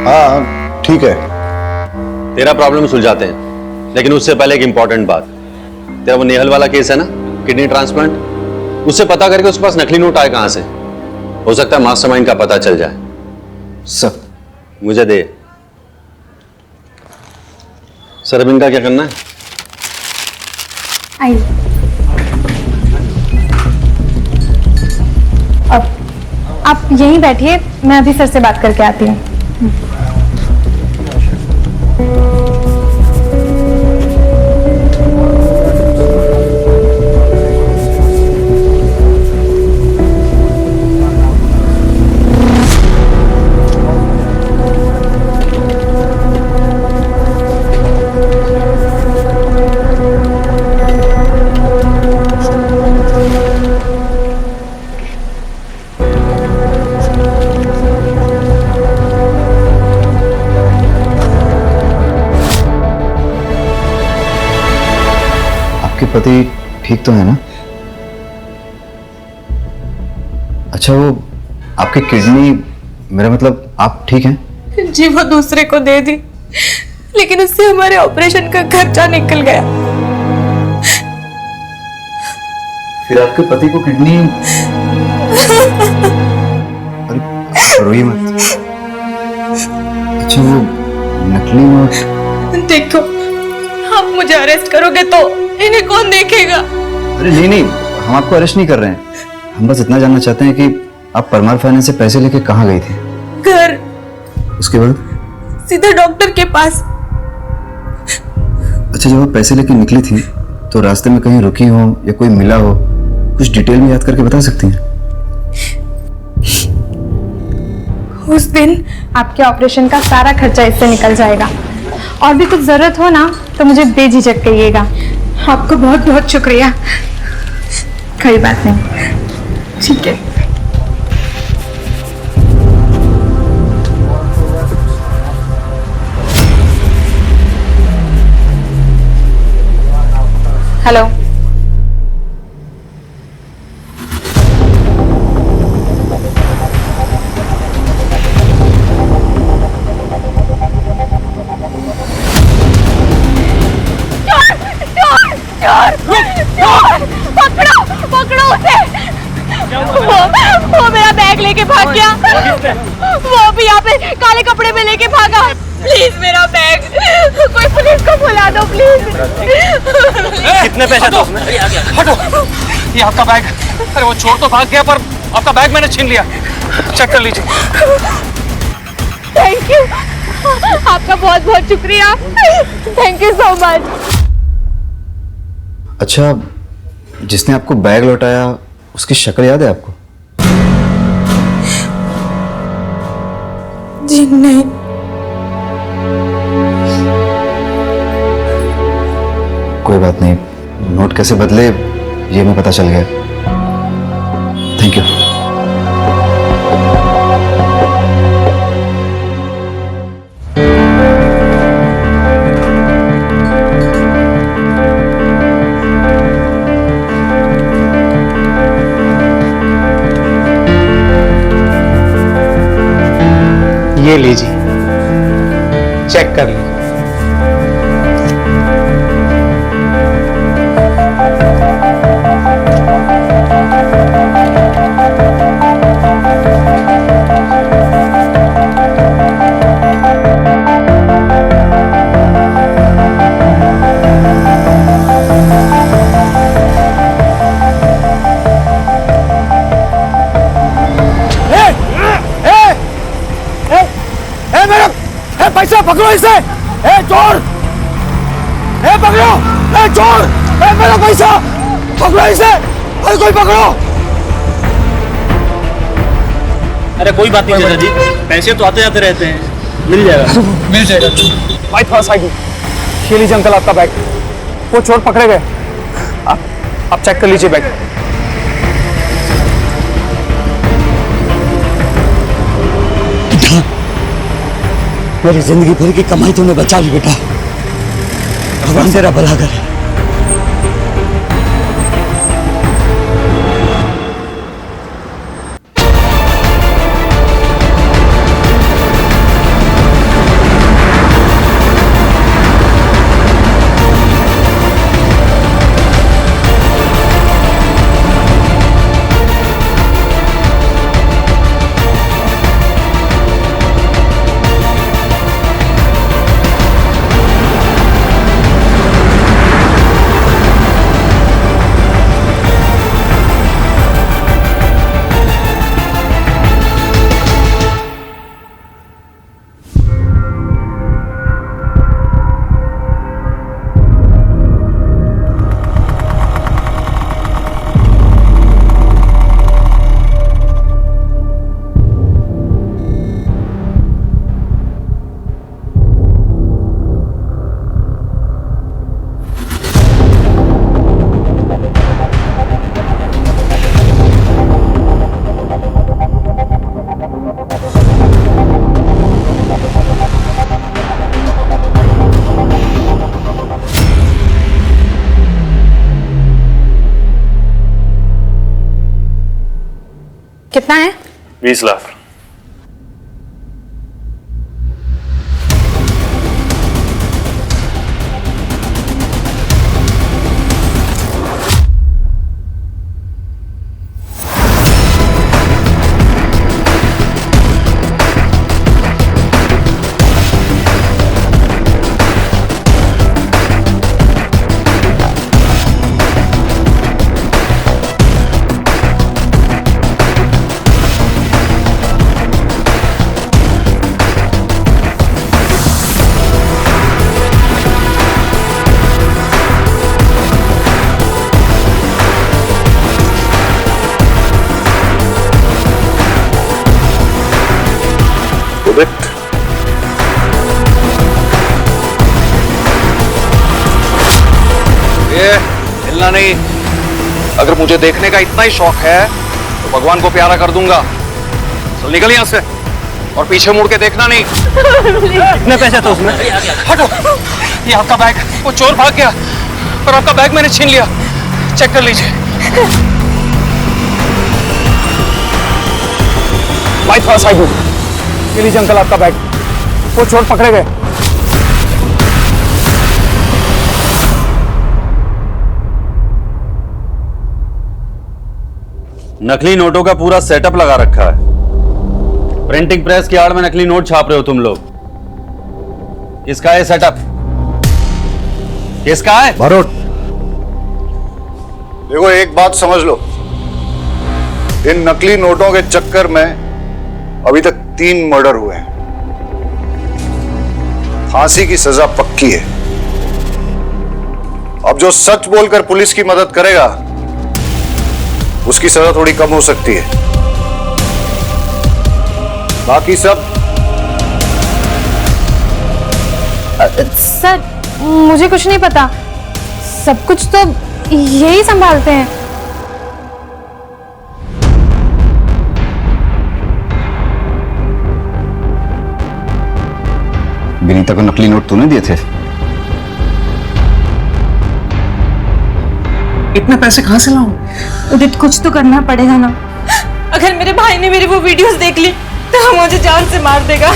हाँ ठीक है, तेरा प्रॉब्लम सुलझाते हैं, लेकिन उससे पहले एक इंपॉर्टेंट बात। तेरा वो नेहल वाला केस है ना, किडनी ट्रांसप्लांट, उससे पता करके उसके पास नकली नोट आए कहां से। हो सकता है मास्टरमाइंड का पता चल जाए। सर मुझे दे। सर अब इनका क्या करना है? आइए। अब आप यहीं बैठिए, मैं अभी सर से बात करके आती हूँ। आपके पति ठीक तो है ना? अच्छा, वो आपकी किडनी, मेरा मतलब आप ठीक हैं? जी वो दूसरे को दे दी, लेकिन उससे हमारे ऑपरेशन का खर्चा निकल गया। फिर आपके पति को किडनी, अरे रोइए मत। अच्छा, वो नकली नोट। देखो, आप मुझे अरेस्ट करोगे तो इन्हें कौन देखेगा? अरे नहीं, हम आपको अरेस्ट नहीं कर रहे हैं। हम बस इतना जानना चाहते हैं कि आप परमार फाइनेंस से पैसे लेके कहाँ गई थी? घर। उसके बाद? सीधा डॉक्टर के पास। अच्छा, जब आप पैसे लेके निकली थी तो रास्ते में कहीं रुकी हो या कोई मिला हो, कुछ डिटेल में याद करके बता सकती हैं? उस दिन आपके ऑपरेशन का सारा खर्चा इससे निकल जाएगा। और भी कुछ जरूरत हो ना तो मुझे बेझिझक कहिएगा। आपको बहुत बहुत शुक्रिया। कोई बात नहीं, ठीक है। हेलो। पकड़ो पकड़ो उसे। वो मेरा बैग लेके भाग गया। वो भी यहाँ पे काले कपड़े में लेके भागा। प्लीज मेरा बैग, कोई पुलिस को बुला दो प्लीज। कितने पैसे दो? हटो, ये आपका बैग। अरे वो चोर तो भाग गया पर आपका बैग मैंने छीन लिया। चेक कर लीजिए। थैंक यू, आपका बहुत बहुत शुक्रिया। Thank you so much. अच्छा, जिसने आपको बैग लौटाया उसकी शक्ल याद है आपको? जी नहीं। कोई बात नहीं, नोट कैसे बदले ये मैं पता चल गया। Thank you. ये लीजिए, चेक कर लीजिए। पैसा पकड़ो इसे। ए चोर, ए पकड़ो, ए चोर, ए मेरा पैसा पकड़ो इसे। अरे कोई पकड़ो। अरे कोई बात नहीं चाचा जी, पैसे तो आते जाते रहते हैं, मिल जाएगा। मिल जाएगा। भाई थोड़ा साइड में। ये लीजिए अंकल आपका बैग। वो चोर पकड़े गए। आप चेक कर लीजिए बैग। मेरी जिंदगी भर की कमाई तूने बचा ली बेटा। भगवान तेरा भला करे। कितना है? 20 लाख। हिलना नहीं। अगर मुझे देखने का इतना ही शौक है तो भगवान को प्यारा कर दूंगा। चल निकल यहाँ से और पीछे मुड़ के देखना नहीं। कितने पैसे थे उसमें? हटो, ये आपका बैग। वो चोर भाग गया और आपका बैग मैंने छीन लिया। चेक कर लीजिए। भाई थोड़ा साइड में। ये लीजिए अंकल आपका बैग। वो चोर पकड़े गए। नकली नोटों का पूरा सेटअप लगा रखा है। प्रिंटिंग प्रेस की आड़ में नकली नोट छाप रहे हो तुम लोग। किसका है सेटअप? किसका है? बारोट, देखो एक बात समझ लो, इन नकली नोटों के चक्कर में अभी तक 3 मर्डर हुए हैं। फांसी की सजा पक्की है। अब जो सच बोलकर पुलिस की मदद करेगा उसकी सजा थोड़ी कम हो सकती है। बाकी सब सर मुझे कुछ नहीं पता, सब कुछ तो यही संभालते हैं। विनीता को नकली नोट तूने दिए थे? इतने पैसे कहां से लाऊं? उदित कुछ तो करना पड़ेगा ना। अगर मेरे भाई ने मेरी वो वीडियोस देख ली तो वो मुझे जान से मार देगा।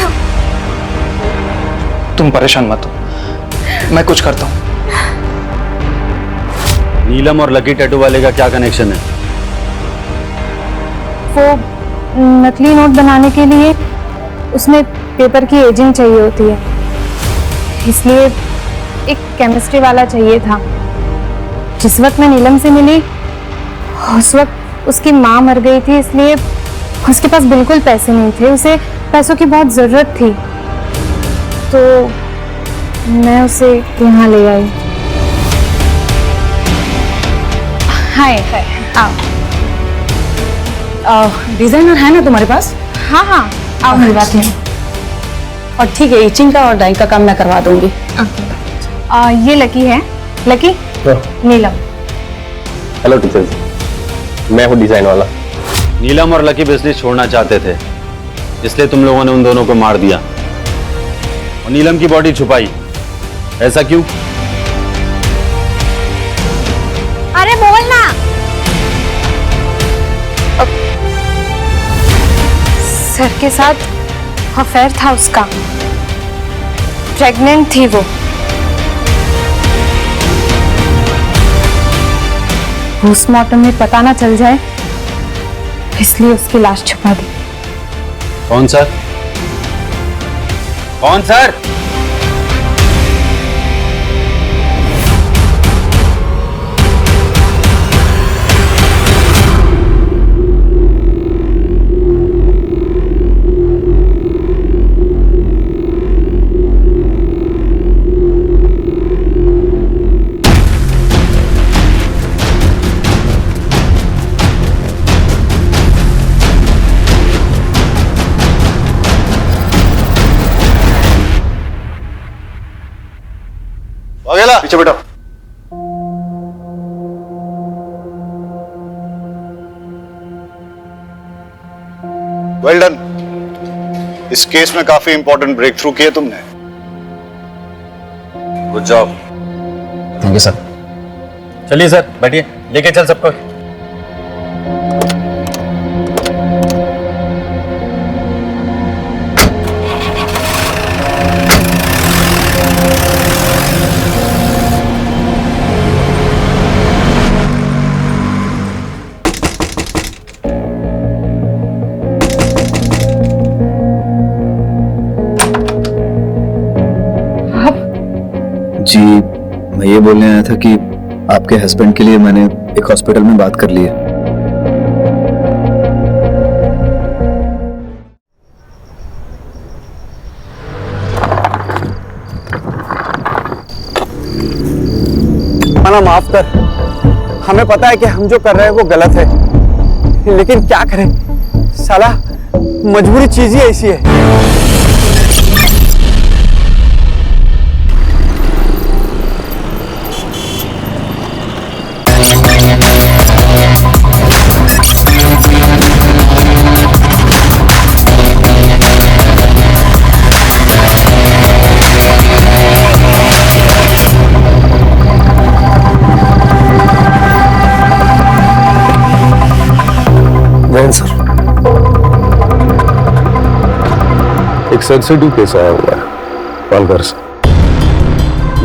तुम परेशान मत हो, मैं कुछ करता हूं। नीलम और लकी टैटू वाले का क्या कनेक्शन है? वो नकली नोट बनाने के लिए उसमें पेपर की एजिंग चाहिए होती है, इसलिए एक केमिस्ट्री वाला चाहिए था। जिस वक्त मैं नीलम से मिली उस वक्त उसकी माँ मर गई थी, इसलिए उसके पास बिल्कुल पैसे नहीं थे, उसे पैसों की बहुत जरूरत थी, तो मैं उसे यहाँ ले आई। हाय हाय, आओ। डिजाइनर है ना तुम्हारे पास? हाँ हाँ, आओ मिलवाते हैं। और ठीक है, इचिंग का और डाइंग का काम मैं करवा दूंगी। ये लकी है। लकी, नीलम। हेलो टीचर, मैं हूँ डिजाइन वाला। नीलम और लकी बिजनेस छोड़ना चाहते थे, इसलिए तुम लोगों ने उन दोनों को मार दिया और नीलम की बॉडी छुपाई। ऐसा क्यों? अरे बोल ना। सर के साथ अफेयर था उसका, प्रेग्नेंट थी वो। पोस्टमार्टम में पता ना चल जाए इसलिए उसकी लाश छुपा दी। कौन सर? कौन सर? वाघेला पीछे बैठो। Well done. इस केस में काफी इंपॉर्टेंट ब्रेक थ्रू किए तुमने। Good job. Thank you sir. चलिए सर, बैठिए, लेके चल सबको। जी, मैं ये बोलने आया था कि आपके हस्बैंड के लिए मैंने एक हॉस्पिटल में बात कर ली है। माना माफ कर, हमें पता है कि हम जो कर रहे हैं वो गलत है, लेकिन क्या करें, साला मजबूरी चीज ही ऐसी है। सर, एक सेंसिटिव केस आया हुआ है पालघर से।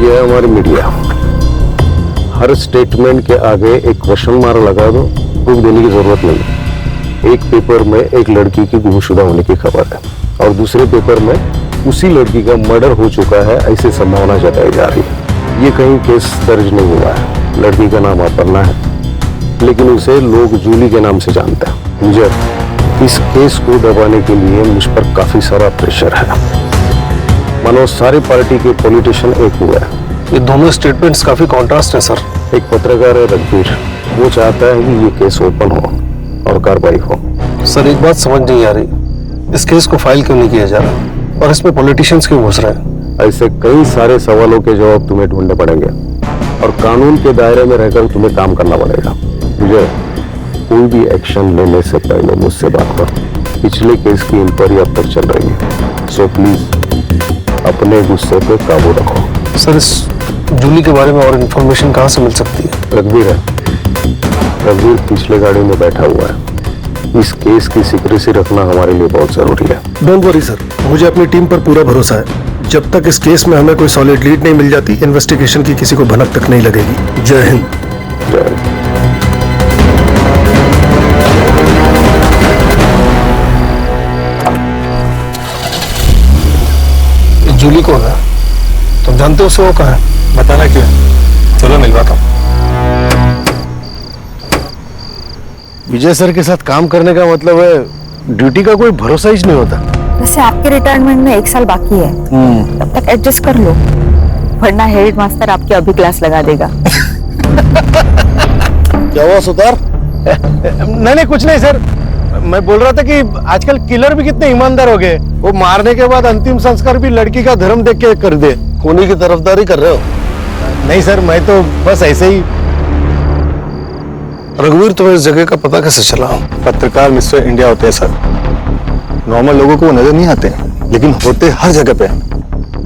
ये है हमारी मीडिया। हर स्टेटमेंट के आगे एक क्वेश्चन मार्क लगा दो, प्रूफ देने की जरूरत नहीं। एक पेपर में एक लड़की की गुमशुदा होने की खबर है और दूसरे पेपर में उसी लड़की का मर्डर हो चुका है, ऐसी संभावना जताई जा रही है। ये कहीं केस दर्ज नहीं हुआ है। लड़की का नाम अपर्णा है, लेकिन उसे लोग जूली के नाम से जानते हैं। मुझे इस केस को दबाने के लिए मुझ पर काफी सारा प्रेशर है। मानो सारी पार्टी के पॉलिटिशियन एक हुए हैं। ये दोनों स्टेटमेंट्स काफी कॉन्ट्रास्ट है सर। एक पत्रकार है रघुवीर, वो चाहता है कि ये केस ओपन हो और कार्रवाई हो। सर एक बात समझ नहीं आ रही, इस केस को फाइल क्यों नहीं किया जा रहा और इसमें पॉलिटिशियंस क्यों घुस रहे हैं? ऐसे कई सारे सवालों के जवाब तुम्हें ढूंढने पड़ेंगे और कानून के दायरे में रहकर तुम्हें काम करना पड़ेगा। मुझे कोई भी एक्शन लेने से पहले मुझसे बात करो। पिछले केस की इंक्वायरी अब तक चल रही है, सो प्लीज अपने गुस्से पे काबू रखो। सर इस जूली के बारे में और इन्फॉर्मेशन कहाँ से मिल सकती है? रघुवीर है, रघुवीर पिछले गाड़ी में बैठा हुआ है। इस केस की सीक्रेसी रखना हमारे लिए बहुत जरूरी है। डोंट वरी सर, मुझे अपनी टीम पर पूरा भरोसा है। जब तक इस केस में हमें कोई सॉलिड लीड नहीं मिल जाती, इन्वेस्टिगेशन की किसी को भनक तक नहीं लगेगी। जय हिंद। जय हिंद। जूली कौन है? तुम जानते हो उसे? वो कहाँ है? बताना क्यों? चलो मिलवाता हूँ। विजय सर के साथ काम करने का मतलब है ड्यूटी का कोई भरोसा ही नहीं होता। वैसे आपके रिटायरमेंट में 1 साल बाकी है, तब तक एडजस्ट कर लो, वरना हेड मास्टर आपकी अभी क्लास लगा देगा। क्या हुआ सुतार? नहीं कुछ नहीं सर, मैं बोल रहा था कि आजकल किलर भी कितने ईमानदार हो गए। वो मारने के बाद अंतिम संस्कार भी लड़की का धर्म देख के कर दे। उन्हीं की तरफदारी कर रहे हो? नहीं सर, मैं तो बस ऐसे ही। रघुवीर, तुम्हें इस जगह का पता कैसे चला? पत्रकार मिस्टर इंडिया होते हैं सर, नॉर्मल लोगों को वो नजर नहीं आते, लेकिन होते हर जगह पे।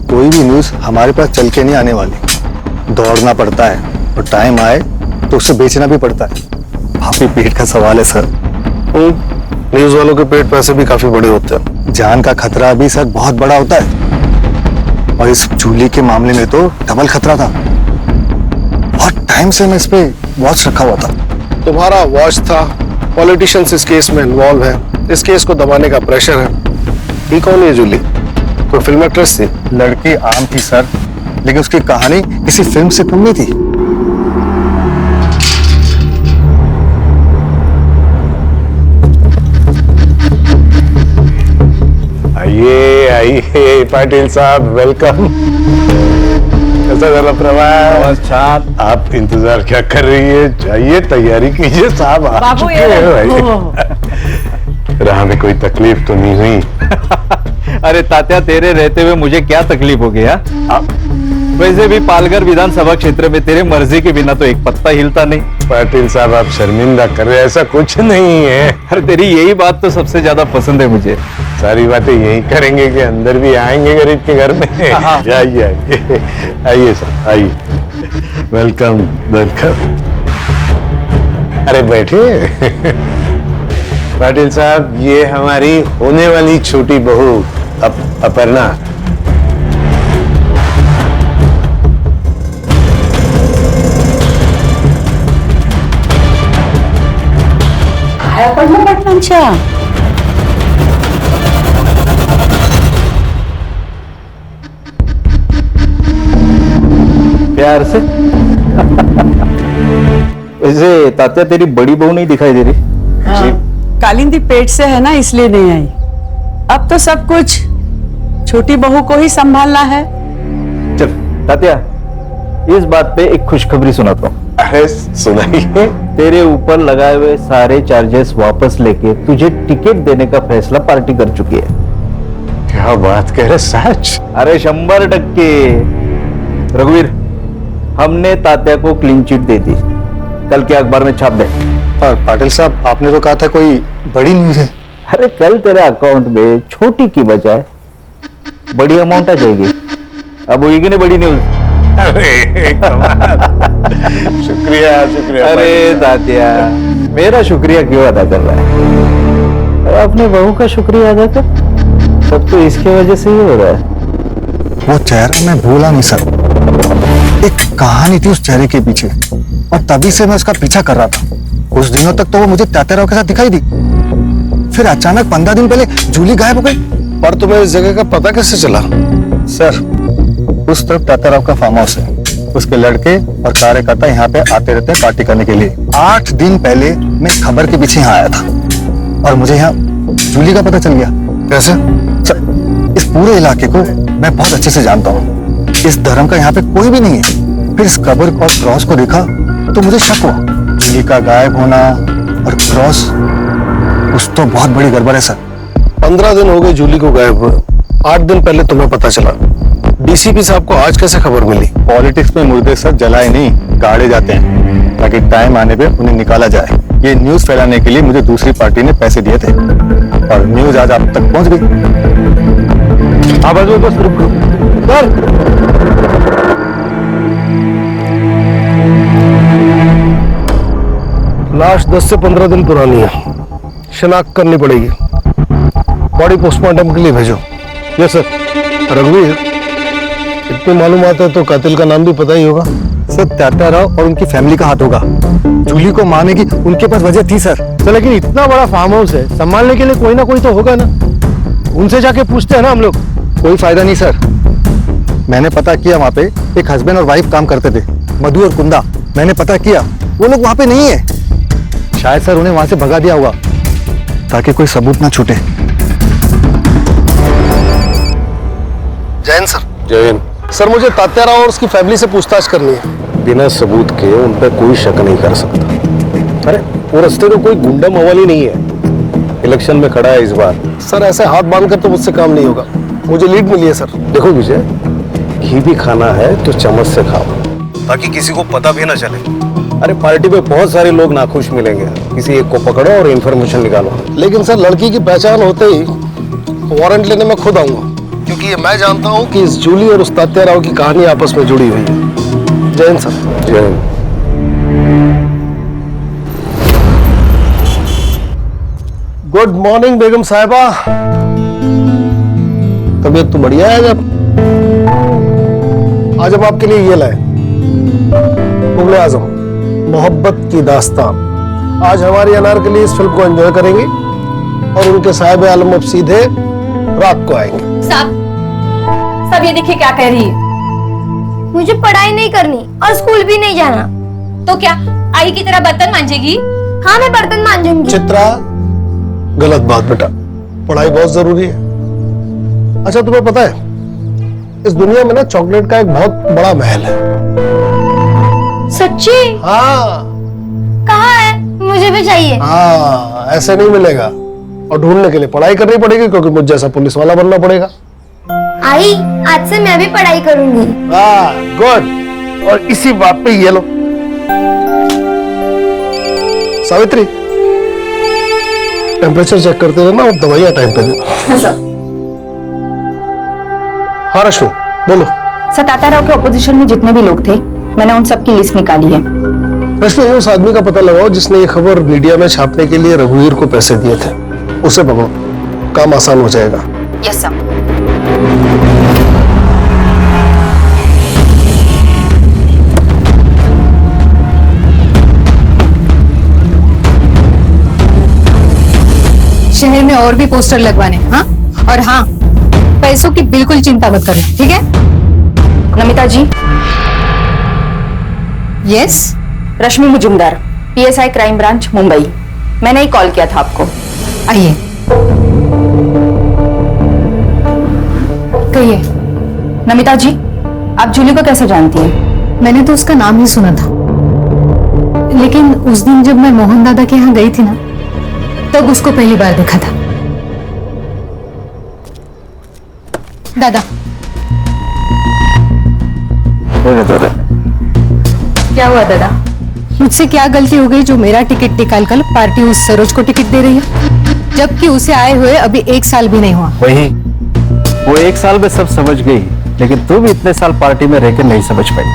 कोई भी न्यूज हमारे पास चल के नहीं आने वाली, दौड़ना पड़ता है और टाइम आए तो उसे बेचना भी पड़ता है। काफी पेट का सवाल है सर। न्यूज वालों के पेट पैसे भी काफी बड़े होते हैं। जान का खतरा भी सर बहुत बड़ा होता है, और इस जूली के मामले में तो डबल खतरा था। बहुत टाइम से मैं इस पे वॉच रखा हुआ था। तुम्हारा वॉच था, पॉलिटिशियंस इस केस में इन्वॉल्व है, इस केस को दबाने का प्रेशर है। ये कौन है जूली? कोई फिल्म एक्ट्रेस थी? लड़की आम थी सर, लेकिन उसकी कहानी किसी फिल्म से कम नहीं थी। आइए आइए पाटिल साहब, वेलकम। कैसा चला प्रवास? अच्छा, आप इंतजार क्या कर रही है? जाइए तैयारी कीजिए, साहब आ चुके हैं भाई। राह में कोई तकलीफ तो नहीं हुई? अरे तात्या, तेरे रहते हुए मुझे क्या तकलीफ हो गया? वैसे भी पालघर विधानसभा क्षेत्र में तेरे मर्जी के बिना तो एक पत्ता हिलता नहीं। पाटिल साहब, आप शर्मिंदा कर रहे हैं, ऐसा कुछ नहीं है। अरे तेरी यही बात तो सबसे ज्यादा पसंद है मुझे। सारी बातें यही करेंगे कि अंदर भी आएंगे गरीब के घर में। आइए आइए आइए सर, आइए। Welcome welcome. अरे बैठिए। पाटिल साहब, ये हमारी होने वाली छोटी बहू अपर्णा। प्यार से। वैसे तात्या, तेरी बड़ी बहू नहीं दिखाई दे रही? कालिंदी पेट से है ना, इसलिए नहीं आई। अब तो सब कुछ छोटी बहू को ही संभालना है। चल तात्या, इस बात पे एक खुशखबरी सुनाता हूँ। अरे सुनाइए। तेरे ऊपर लगाए हुए सारे चार्जेस वापस लेके तुझे टिकट देने का फैसला पार्टी कर चुकी है। क्या बात कह रहे, सच? अरे 100%। रघुवीर, हमने तात्या को क्लीन चिट दे दी, कल के अखबार में छाप दे। और पाटिल साहब, आपने तो कहा था कोई बड़ी न्यूज है। अरे कल तेरे अकाउंट में छोटी की बजाय बड़ी अमाउंट आ जाएगी। अब होगी कि नहीं बड़ी न्यूज? अरे शुक्रिया शुक्रिया। अरे तात्या, मेरा शुक्रिया क्यों अदा कर रहा है? अरे अपने बहू का शुक्रिया अदा कर। सब तो इसके वजह से ही हो रहा है। वो चेहरा मैं भूला नहीं सर, एक कहानी थी उस चेहरे के पीछे, और तभी से मैं उसका पीछा कर रहा था। कुछ दिनों तक तो वो मुझे तात्याराव के साथ दिखाई दी, फिर अचानक 15 दिन पहले जूली गायब हो गई। पर तुम्हें इस जगह का पता कैसे चला? सर, उस तरफ तात्याराव का फार्म हाउस है, उसके लड़के और कार्यकर्ता यहाँ पे आते रहते हैं पार्टी करने के लिए। 8 दिन पहले मैं खबर के पीछे यहाँ आया था और मुझे यहाँ जूली का पता चल गया। कैसे? इस पूरे इलाके को मैं बहुत अच्छे से जानता हूँ। इस धर्म का यहाँ पे कोई भी नहीं है। फिर इस कब्र और क्रॉस को देखा तो मुझे शक हुआ। जूली का गायब होना और क्रॉस, कुछ तो बहुत बड़ी गड़बड़ है सर। 15 दिन हो गए जूली को गायब हुए, 8 दिन पहले तुम्हें पता चला। डीसीपी साहब को आज कैसे खबर मिली? पॉलिटिक्स में मुर्दे सर जलाए नहीं, गाड़े जाते हैं ताकि टाइम आने पे उन्हें निकाला जाए। ये न्यूज फैलाने के लिए मुझे दूसरी पार्टी ने पैसे दिए थे और न्यूज आज आप तक पहुंच गई। आप बस रुको सर। लाश 10 से 15 दिन पुरानी है, शिनाख्त करनी पड़ेगी। बॉडी पोस्टमार्टम के लिए भेजो। Yes sir. रघुवीर, इतनी मालूमात है तो कातिल का नाम भी पता ही होगा। सर तात्याराव और उनकी फैमिली का हाथ होगा। जूली को मारने की उनके पास वजह थी सर। तो लेकिन इतना बड़ा फार्म हाउस है, संभालने के लिए कोई ना कोई तो होगा ना। उनसे जाके पूछते हैं ना हम लोग। कोई फायदा नहीं सर। मैंने पता किया, वहाँ पे एक हस्बैंड और वाइफ काम करते थे, मधु और कुंदा। मैंने पता किया, वो लोग वहाँ पे नहीं है। शायद सर उन्हें वहाँ से भगा दिया होगा ताकि कोई सबूत ना छूटे। जैन सर। जैन सर, मुझे तात्याराव और उसकी फैमिली से पूछताछ करनी है। बिना सबूत के उन पर कोई शक नहीं कर सकता। अरे वो रास्ते में कोई गुंडा मवाली नहीं है, इलेक्शन में खड़ा है इस बार। सर ऐसे हाथ बांधकर तो मुझसे काम नहीं होगा, मुझे लीड मिली है सर। देखो विजय, घी भी खाना है तो चम्मच से खाओ ताकि किसी को पता भी ना चले। अरे पार्टी पे बहुत सारे लोग नाखुश मिलेंगे, किसी एक को पकड़ो और इन्फॉर्मेशन निकालो। लेकिन सर लड़की की पहचान होते ही वारंट लेने में खुद आऊंगा, क्योंकि ये मैं जानता हूँ कि इस जूली और उस तात्याराव की कहानी आपस में जुड़ी हुई है। Jain sir. Jain. Good morning बेगम साहिबा। तबीयत तो बढ़िया है। आज हम आपके लिए ये लाए, मुगले आजम मोहब्बत की दास्तान। आज हमारी अनारकली इस फिल्म को एंजॉय करेंगे और उनके साहिब आलम अब सीधे रात को आएंगे। सब ये देखिए क्या कह रही है। मुझे पढ़ाई नहीं करनी और स्कूल भी नहीं जाना। तो क्या आई की तरह बर्तन मांजेगी? हाँ मैं बर्तन मांजूंगी। चित्रा, गलत बात बेटा, पढ़ाई बहुत जरूरी है। अच्छा तुम्हें पता है इस दुनिया में ना चॉकलेट का एक बहुत बड़ा महल है। सच्ची? हाँ। कहाँ है? मुझे भी चाहिए। हाँ, ऐसे नहीं मिलेगा और ढूंढने के लिए पढ़ाई करनी पड़ेगी, क्योंकि मुझ जैसा पुलिस वाला बनना पड़ेगा। आई, आज से मैं भी पढ़ाई करूंगी। हाँ गुड। और इसी बात पे ये लो सावित्री, टेम्परेचर चेक करते रहना और दवाइयां टाइम पे देना। हाँ रश्मि बोलो। सर तात्याराव के ऑपोजिशन में जितने भी लोग थे मैंने उन सब की लिस्ट निकाली है। रश्मि उस आदमी का पता लगाओ जिसने ये खबर मीडिया में छापने के लिए रघुवीर को पैसे दिए थे, उसे पकड़ो, काम आसान हो जाएगा। Yes sir. शहर में और भी पोस्टर लगवाने। हाँ, और हाँ, पैसों की बिल्कुल चिंता मत करो, ठीक है? Namita ji. Yes. Rashmi Mujumdar, PSI crime branch Mumbai. मैंने ही कॉल किया था आपको। आइए। कहिए। नमिता जी, आप जूली को कैसे जानती हैं? मैंने तो उसका नाम ही सुना था, लेकिन उस दिन जब मैं मोहन दादा के यहाँ गई थी ना, तब उसको पहली बार देखा था। दादा। क्या हुआ दादा? मुझसे क्या गलती हो गई जो मेरा टिकट निकाल कर पार्टी उस सरोज को टिकट दे रही है, जबकि उसे आए हुए अभी 1 साल भी नहीं हुआ। वही, वो 1 साल में सब समझ गई, लेकिन तू भी इतने साल पार्टी में रहकर नहीं समझ पाई।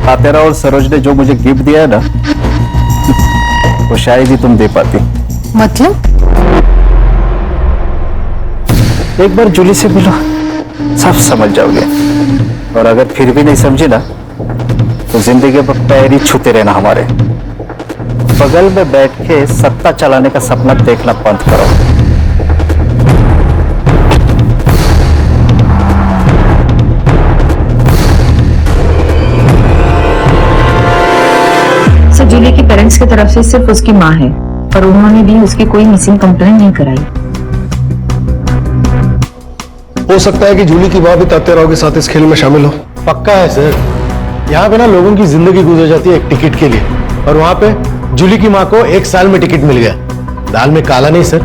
तात्याराव और सरोज ने जो मुझे गिफ्ट दिया है ना, वो शायद ही तुम दे पाती। मतलब? एक बार जूली से मिलो, सब समझ जाओगे। और अगर फिर भी नहीं समझे ना, तो जिंदगी पर पैर ही छूते रहना हमारे। बगल में बैठ के सत्ता चलाने का सपना देखना बंद करो। पुलिस की तरफ से सिर्फ उसकी माँ है, पर उन्होंने भी उसकी कोई मिसिंग कंप्लेंट नहीं कराई। हो सकता है कि जूली की माँ भी तात्याराव के साथ इस खेल में शामिल हो। पक्का है सर, यहाँ पे ना लोगों की जिंदगी गुजर जाती है एक टिकट के लिए, और वहां पे जूली की माँ को 1 साल में टिकट मिल गया। दाल में काला नहीं सर,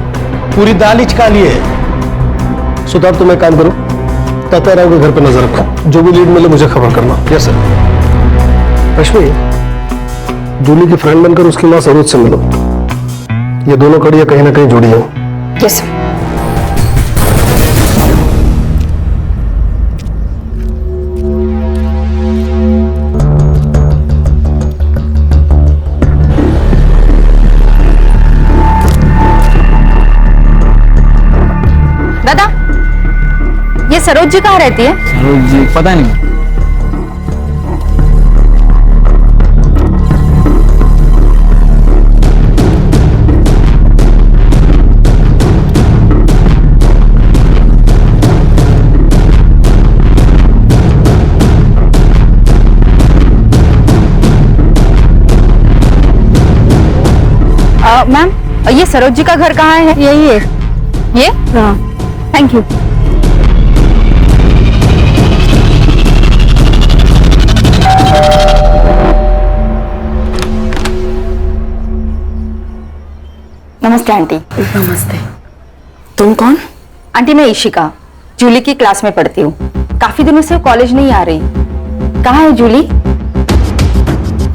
पूरी दाल ही काली है। सुधार, तुम एक काम करो, तात्याराव के घर पे नजर रखो, जो भी लीड मिले मुझे खबर करना। Yes sir. रश्मि, जूली की फ्रेंड बनकर उसकी माँ सरोज से मिलो। ये दोनों कड़ियां कहीं ना कहीं जुड़ी हो। Yes sir. दादा, ये सरोज जी कहाँ रहती है? सरोज जी पता नहीं। मैम, ये सरोज जी का घर कहाँ है? यही है। ये? हाँ। Thank you. नमस्ते आंटी। नमस्ते। तुम कौन? आंटी, मैं इशिका, जूली की क्लास में पढ़ती हूँ। काफी दिनों से कॉलेज नहीं आ रही। कहाँ है जूली?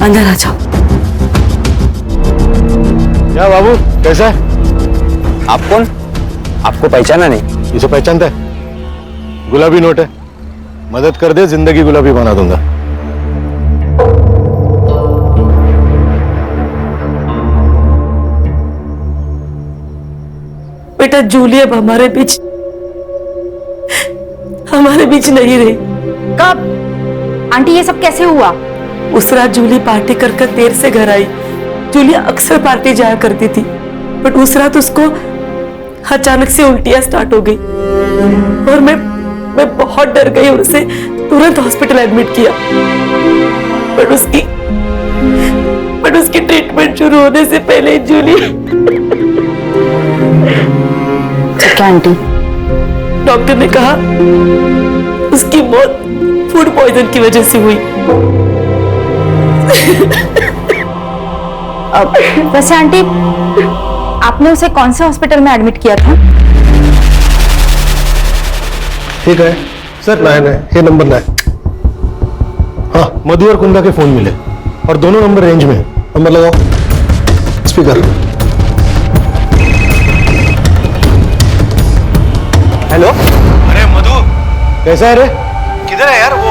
अंदर आ जाओ। क्या बाबू, कैसा है? आप कौन? आपको पहचाना नहीं? इसे पहचानता है? गुलाबी नोट है, मदद कर दे, जिंदगी गुलाबी बना दूंगा। बेटा, जूली अब हमारे बीच नहीं रही। कब? आंटी, ये सब कैसे हुआ? उस रात जूली पार्टी कर देर से घर आई। जूली अक्सर पार्टी जाया करती थी, बट उस रात उसको अचानक से उल्टियां स्टार्ट हो गई और मैं बहुत डर गई और उसे तुरंत हॉस्पिटल एडमिट किया। बट उसकी ट्रीटमेंट शुरू होने से पहले जूली क्या आंटी? डॉक्टर ने कहा उसकी मौत फूड पॉइजन की वजह से हुई। वैसे आंटी, आपने उसे कौन से हॉस्पिटल में एडमिट किया था? ठीक है सर, नहीं ये नंबर ना है। हाँ, मधु और कुंदा के फोन मिले और दोनों नंबर रेंज में है। नंबर लगाओ, स्पीकर। हेलो। अरे मधु, कैसा है रे? किधर है यार? वो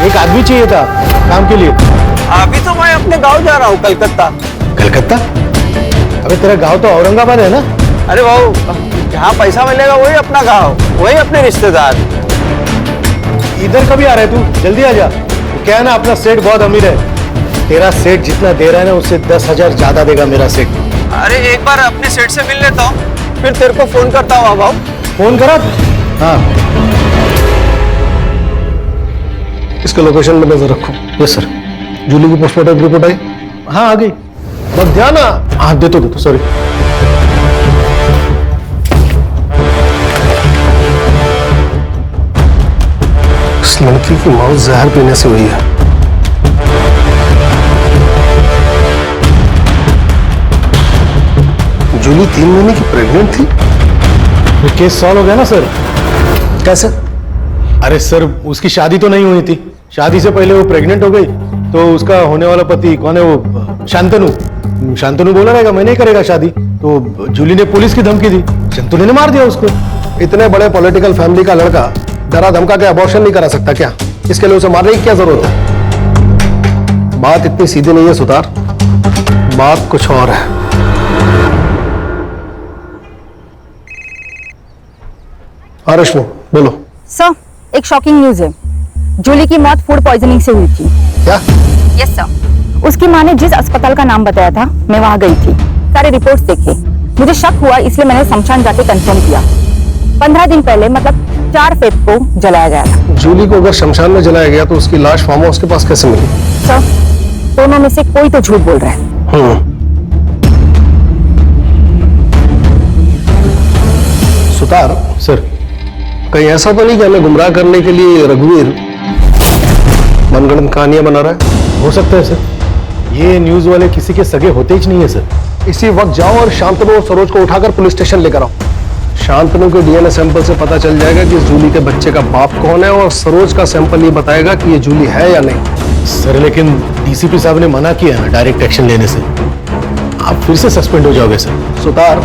एक आदमी चाहिए था काम के लिए। अभी तो मैं अपने गांव जा रहा हूँ, कलकत्ता। कलकत्ता? अबे तेरा गांव तो औरंगाबाद है ना? अरे वाह, जहाँ पैसा मिलेगा वही अपना गांव, वही अपने रिश्तेदार। इधर कभी आ रहा है तू? जल्दी आ जा। क्या है ना, अपना सेठ बहुत अमीर है। तेरा सेठ जितना दे रहा है ना, उससे 10,000 ज्यादा देगा मेरा सेठ। अरे एक बार अपने सेठ से मिल लेता हूँ, फिर तेरे को फोन करता हूँ। भाव फोन करा? हाँ, इसका लोकेशन में नजर रखो। Yes sir. जूली की पोस्टमार्टम रिपोर्ट आई? हाँ, आ गई। बस ध्यान। हाँ, दे तो सॉरी। उस लड़की की मौत जहर पीने से हुई है। जूली 3 महीने की प्रेग्नेंट थी। ये केस सॉल्व हो गया ना सर? कैसे? अरे सर, उसकी शादी तो नहीं हुई थी। शादी से पहले वो प्रेग्नेंट हो गई, तो उसका होने वाला पति कौन है? वो शांतनु बोला रहेगा मैं नहीं करेगा शादी, तो जूली ने पुलिस की धमकी दी, शांतनु ने मार दिया उसको। इतने बड़े पॉलिटिकल फैमिली का लड़का डरा धमका के अबॉर्शन नहीं करा सकता क्या? इसके लिए उसे मारने की क्या जरूरत है? बात इतनी सीधी नहीं है सुतार, बात कुछ और है। हाँ रश्मि, बोलो। सर, एक शॉकिंग न्यूज है। जूली की मौत फूड पॉइजनिंग से हुई थी। क्या? Yes sir. उसकी माँ ने जिस अस्पताल का नाम बताया था, मैं वहां गई थी, सारे रिपोर्ट्स देखे। मुझे शक हुआ, इसलिए मैंने शमशान जाके कंफर्म किया। 15 दिन पहले, मतलब 4 फेब को जलाया गया था। जूली को अगर शमशान में जलाया गया तो उसकी लाश फार्म हाउस के पास कैसे मिली? सर, दोनों में से कोई तो झूठ बोल रहा है। सुतार सर, कहीं ऐसा तो नहीं कि हमें गुमराह करने के लिए रघुवीर मनगढ़ंत कहानियां बना रहा है? हो सकता है सर, ये न्यूज वाले किसी के सगे होते ही नहीं है सर। इसी वक्त जाओ और शांतनु और सरोज को उठाकर पुलिस स्टेशन लेकर आओ। शांतनु के डीएनए सैंपल से पता चल जाएगा कि इस जूली के बच्चे का बाप कौन है, और सरोज का सैंपल ये बताएगा कि ये जूली है या नहीं। सर लेकिन डीसीपी साहब ने मना किया है डायरेक्ट एक्शन लेने से, आप फिर से सस्पेंड हो जाओगे सर। सुतार,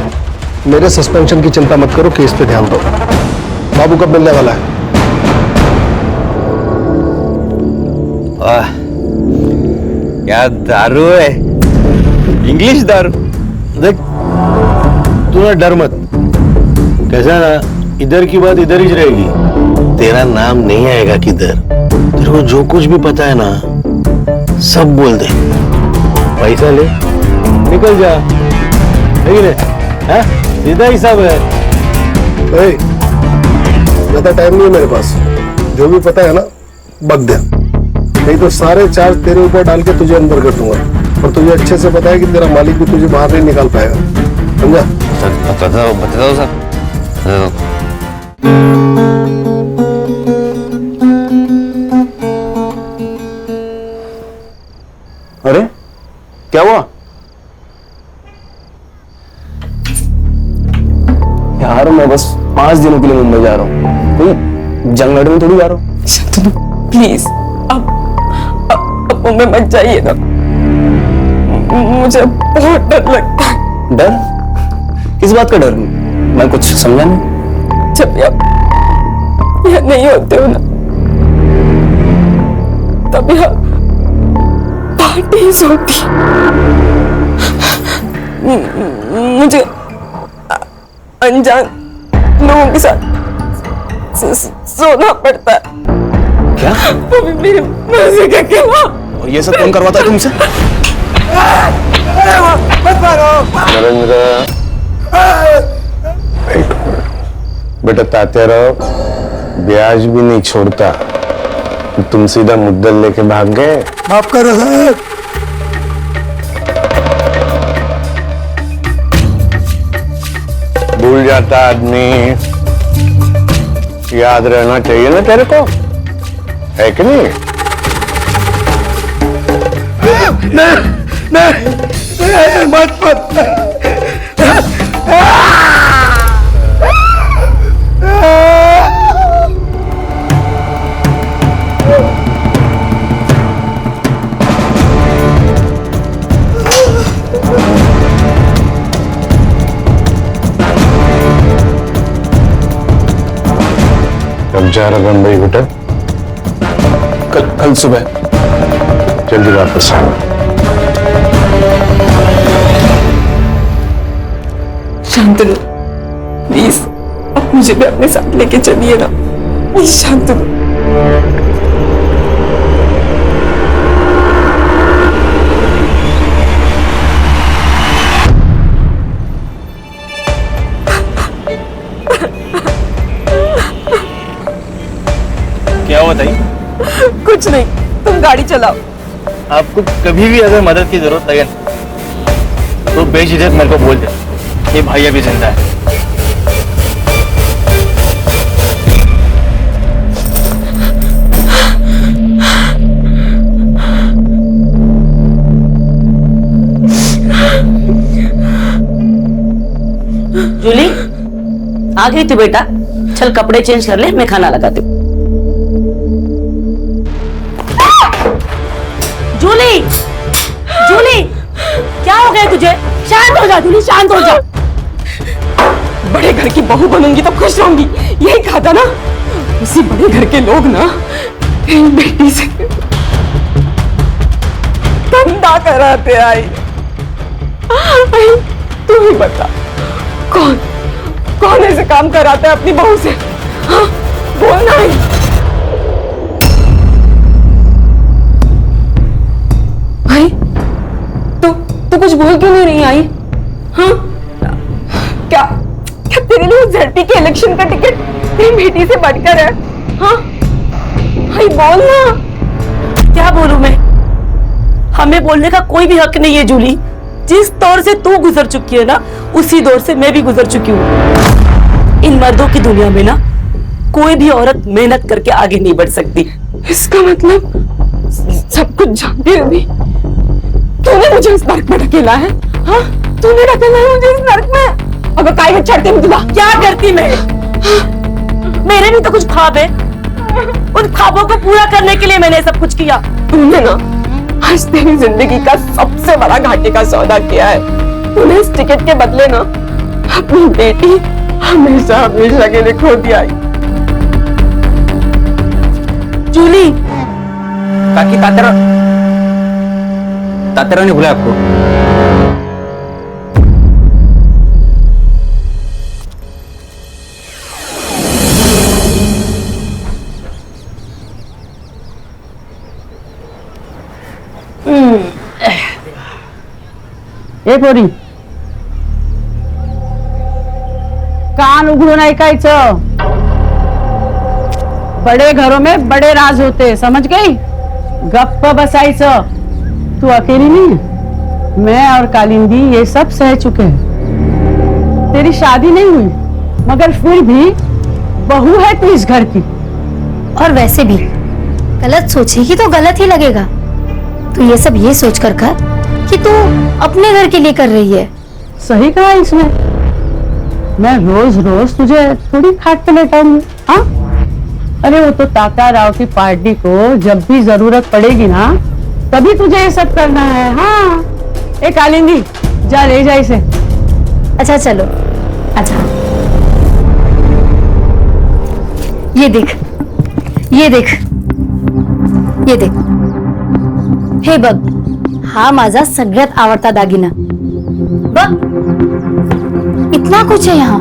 मेरे सस्पेंशन की चिंता मत करो, केस पे ध्यान दो। बाबू कब मिलने वाला है? क्या दारू है, इंग्लिश दारू। देख तू ना डर मत, कैसा है ना, इधर की बात इधर ही रहेगी, तेरा नाम नहीं आएगा किधर। तेरे को जो कुछ भी पता है ना सब बोल दे, पैसा ले निकल जा, नहीं है? सीधा हिसाब है। ज्यादा टाइम नहीं है मेरे पास, जो भी पता है ना बक दे, नहीं तो सारे चार्ज तेरे ऊपर डाल के तुझे अंदर कर दूंगा। और तुझे अच्छे से पता है कि तेरा मालिक भी तुझे बाहर नहीं निकाल पाएगा, समझा? बताओ सर। अरे क्या हुआ यार? मैं बस 5 दिनों के लिए मुंबई जा रहा हूँ, कोई जंग लड़ने थोड़ी जा रहा हूँ। प्लीज अब मुंबई मत जाइए ना, मुझे बहुत डर लगता है। डर? किस बात का डर? मैं कुछ समझा नहीं। जब भी आप यहाँ नहीं होते हो ना, तब यहाँ पार्टीज होती, मुझे अनजान लोगों के साथ सोना पड़ता है। क्या? वो भी मेरी मर्जी के खिलाफ। और ये सब कौन करवाता है तुमसे? नरेंद्र, बेटा तात्याराव ब्याज भी नहीं छोड़ता, तुम सीधा मुद्दल लेके भाग गए। माफ करो सर। भूल जाता आदमी, याद रहना चाहिए ना तेरे को, है कि नहीं? नहीं, मत। कब जा रहा बम्बई बेटा? कल सुबह। जल्दी वापस आ। शांतनु प्लीज, अब मुझे भी अपने साथ लेके चलिए ना, प्लीज शांतनु। क्या हुआ ताई? कुछ नहीं, तुम गाड़ी चलाओ। आपको कभी भी अगर मदद की जरूरत लगे तो बेझिझक मेरे को बोल दे, ये भाई अभी जिंदा है। जूली आ गई थी बेटा, चल कपड़े चेंज कर ले, मैं खाना लगाती हूँ। जूली, जूली क्या हो गया तुझे? शांत हो जा जूली, शांत हो जा। बड़े घर की बहू बनूंगी तो खुश रहूंगी, यही कहा था ना। उसी बड़े घर के लोग ना मेरी बेटी से धंधा कराते आई। तू ही बता, कौन ऐसे काम कराता है अपनी बहू से? हाँ, बोलना ही। भाई तू कुछ बोल क्यों नहीं रही आई? हाँ, क्या तेरे लिए ZP के इलेक्शन का टिकट तेरी बेटी से बढ़कर है? हाँ भाई बोल ना। क्या बोलूं मैं? हमें बोलने का कोई भी हक नहीं है जूली। जिस दौर से तू गुजर चुकी है ना, उसी दौर से मैं भी गुजर चुकी हूँ। इन मर्दों की दुनिया में ना कोई भी औरत मेहनत करके आगे नहीं बढ़ सकती। इसका मतलब सब कुछ जानते हुए भी तूने मुझे इस नर्क में ढकेला है? हाँ, तूने ढकेला है मुझे इस नर्क में। अगर काय में छड़ती मुझे क्या करती मैं? मेरे भी तो कुछ ख्वाब है, उन ख्वाबों को पूरा करने के लिए मैंने सब कुछ किया। तूने ना आज तेरी जिंदगी का सबसे बड़ा घाटे का सौदा किया है। तूने इस टिकट के बदले ना अपनी बेटी हमेशा हमेशा के लिए खो दिया। जूली, काकी तातेरा ने बुलाया आपको। ए पोरी, कान उघडून ऐकायचं। बड़े घरों में बड़े राज होते, समझ गई? गप्प बसायचं। तू अकेली नहीं है, मैं और कालिंदी ये सब सह चुके हैं। तेरी शादी नहीं हुई मगर फिर भी बहू है तू इस घर की। और वैसे भी गलत सोचेगी तो गलत ही लगेगा। तो ये सब ये सोच कर कि तू अपने घर के लिए कर रही है। सही कहा इसने। मैं रोज रोज तुझे थोड़ी खाट पे लेटाऊंगी। हाँ, अरे वो तो तात्या राव की पार्टी को जब भी जरूरत पड़ेगी ना तभी तुझे ये सब करना है। हाँ, ए कालिंदी, जा ले जा इसे। अच्छा चलो, अच्छा ये देख, ये देख, ये देख, हे बघ, हा माझा सगळ्यात आवडता दागिना बघ। इतना कुछ है यहाँ,